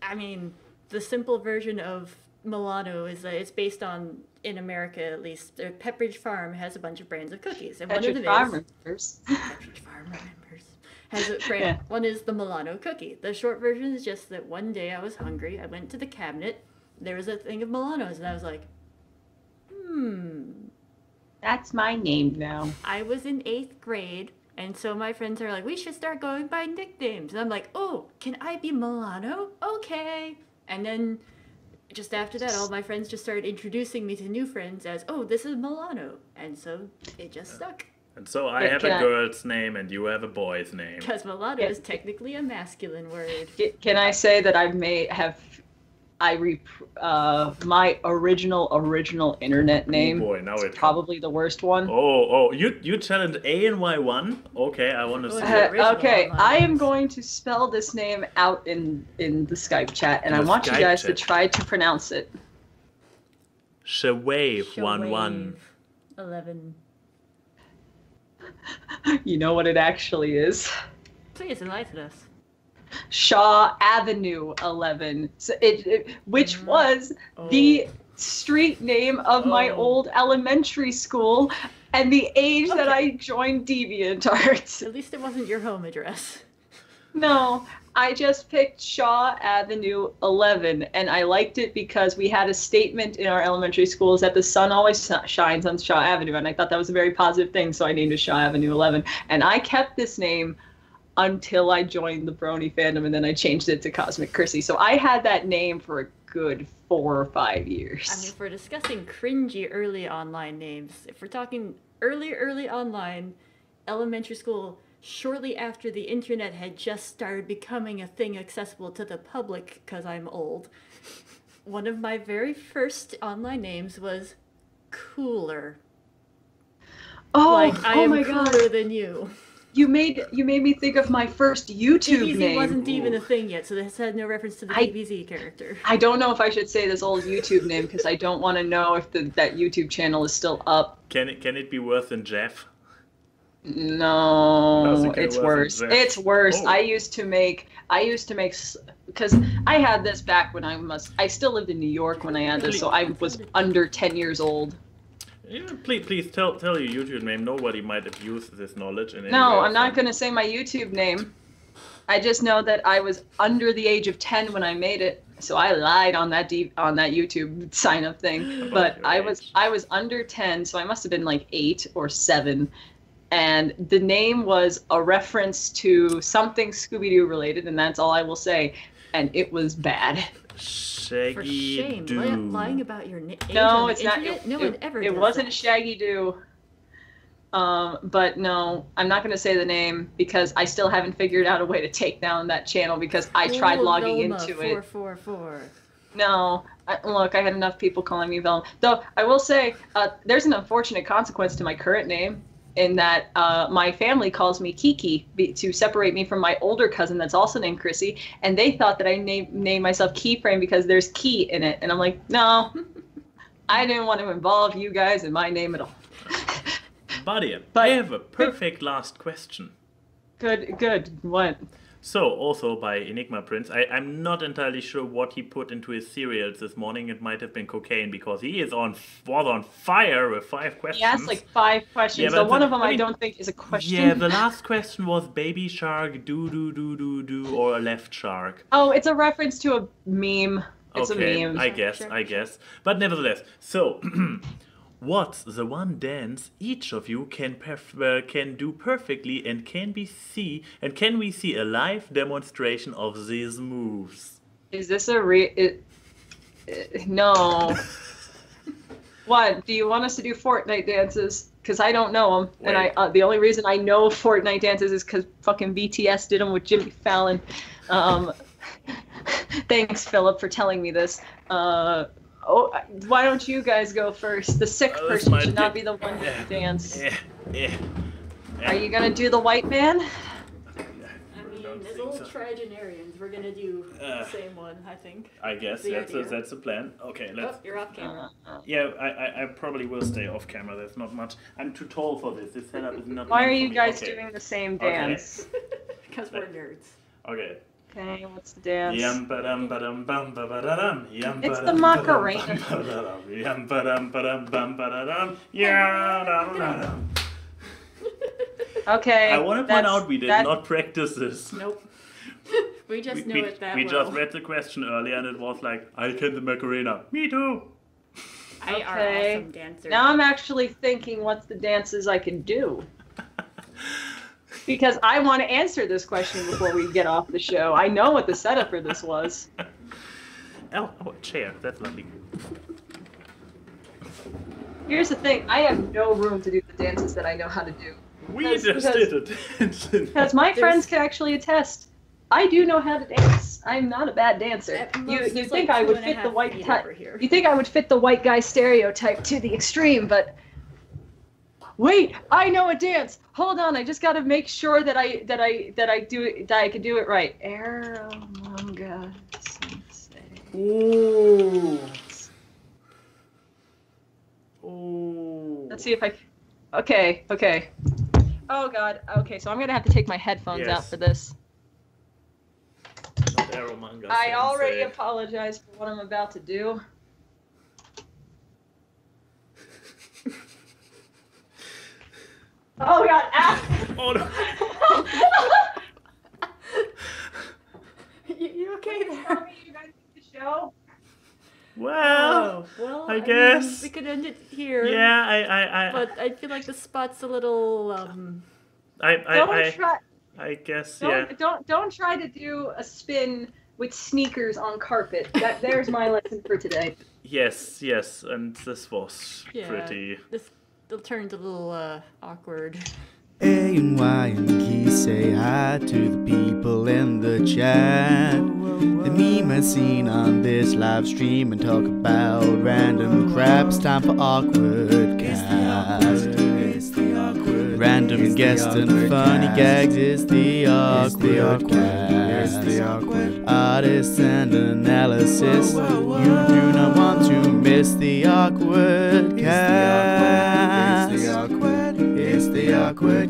I mean, the simple version of Milano is that it's based on, in America at least, Pepperidge Farm has a bunch of brands of cookies. And one of them is... Pepperidge Farm remembers. Has a brand. One is the Milano cookie. The short version is just that one day I was hungry, I went to the cabinet, there was a thing of Milanos, and I was like, That's my name now. I was in 8th grade, and so my friends are like, we should start going by nicknames. And I'm like, oh, can I be Milano? Okay. And then just after that, all my friends just started introducing me to new friends as, oh, this is Milano. And so it just stuck. And so I have a girl's name and you have a boy's name. Because Milano is technically a masculine word. Can I say that my original internet name? Oh boy, now it's probably the worst one. You challenged ANY1? Okay, I want to see it. Okay, I am going to spell this name out in the Skype chat, and I want you guys to try to pronounce it. Shawave11. 11. You know what it actually is? Please enlighten us. Shaw Avenue 11, so which was the street name of my old elementary school and the age that I joined DeviantArts. At least it wasn't your home address. No, I just picked Shaw Avenue 11, and I liked it because we had a statement in our elementary schools that the sun always shines on Shaw Avenue, and I thought that was a very positive thing, so I named it Shaw Avenue 11. And I kept this name until I joined the Brony fandom, and then I changed it to Cosmic Chrissy. So I had that name for a good 4 or 5 years. I mean, if we're discussing cringy early online names, if we're talking early online, elementary school, shortly after the internet had just started becoming a thing accessible to the public, because I'm old, one of my very first online names was Cooler. I am cooler than you. You made me think of my first YouTube DBZ name. Wasn't even a thing yet, so this had no reference to the DBZ character. I don't know if I should say this old YouTube name because I don't want to know if that YouTube channel is still up. Can it be worse than Jeff? No, it's worse. It's worse. Oh. I used to make because I had this back when I still lived in New York when I had this, so I was under 10 years old. Please tell your YouTube name. Nobody might have used this knowledge. No, I'm not going to say my YouTube name. I just know that I was under the age of 10 when I made it, so I lied on that YouTube sign up thing. But I was under 10, so I must have been like 8 or 7. And the name was a reference to something Scooby-Doo related, and that's all I will say. And it was bad. Shaggy For shame, Doo. Lying about your age. No, it's not. No one ever. It wasn't Shaggy Doo. But no, I'm not going to say the name because I still haven't figured out a way to take down that channel because I tried logging into it. 444. No, look, I had enough people calling me Velma. Though I will say, there's an unfortunate consequence to my current name. In that my family calls me Kiki to separate me from my older cousin that's also named Chrissy, and they thought that I named myself Keyframe because there's key in it, and I'm like, no, I didn't want to involve you guys in my name at all. Buddy, I have a perfect last question. Good. What? So, also by Enigma Prince, I'm not entirely sure what he put into his cereals this morning. It might have been cocaine because he was on fire with 5 questions. He asked like 5 questions, yeah, so one of them I don't think is a question. Yeah, the last question was baby shark, do, or a left shark. Oh, it's a reference to a meme. It's a meme. I guess. But nevertheless, so... What's the one dance each of you can do perfectly and can we see a live demonstration of these moves? Is this a no. What? Do you want us to do Fortnite dances? Because I don't know them, and the only reason I know Fortnite dances is because fucking BTS did them with Jimmy Fallon. Thanks, Philip, for telling me this. Why don't you guys go first? The sick person should not be the one to dance. Are you gonna do the white man? I mean, as old trigenarians, we're gonna do the same one, I think. I guess that's the plan. Okay, let's. Oh, you're off camera. Yeah, I probably will stay off camera. There's not much. I'm too tall for this. This setup is not. Why are you guys doing the same dance? Because we're nerds. Okay. Okay, what's the dance? It's the Macarena. Okay. I want to point out we did not practice this. Nope. We just know it that we well. just read the question earlier and it was like, I can the Macarena. Me too. I are awesome dancers. Now I'm actually thinking what's the dances I can do. Because I want to answer this question before we get off the show. I know what the setup for this was. Oh, a chair. That's lovely. Here's the thing. I have no room to do the dances that I know how to do. We just did it. Because my friends can actually attest. I do know how to dance. I'm not a bad dancer. You think I would fit the white You think I would fit the white guy stereotype to the extreme, but wait, I know a dance. Hold on, I just got to make sure that I can do it right. Aromunga Sensei. Ooh. Ooh. Let's see if I. Okay. Oh God. Okay, so I'm gonna have to take my headphones out for this. I already apologize for what I'm about to do. Oh God! Oh no! You okay there? Tell me you guys did the show. Well, I guess mean, we could end it here. Yeah, But I feel like the spot's a little. I guess Don't try to do a spin with sneakers on carpet. There's my lesson for today. Yes, and this was pretty. This turned a little awkward. A and Y and Key say hi to the people in the chat. The meme has seen on this live stream and talk about random crap. It's time for AWKWARDCast. Random guests and funny gags. It's the AWKWARDCast. Artists and analysis. You do not want to miss the AWKWARDCast. It's the AWKWARD.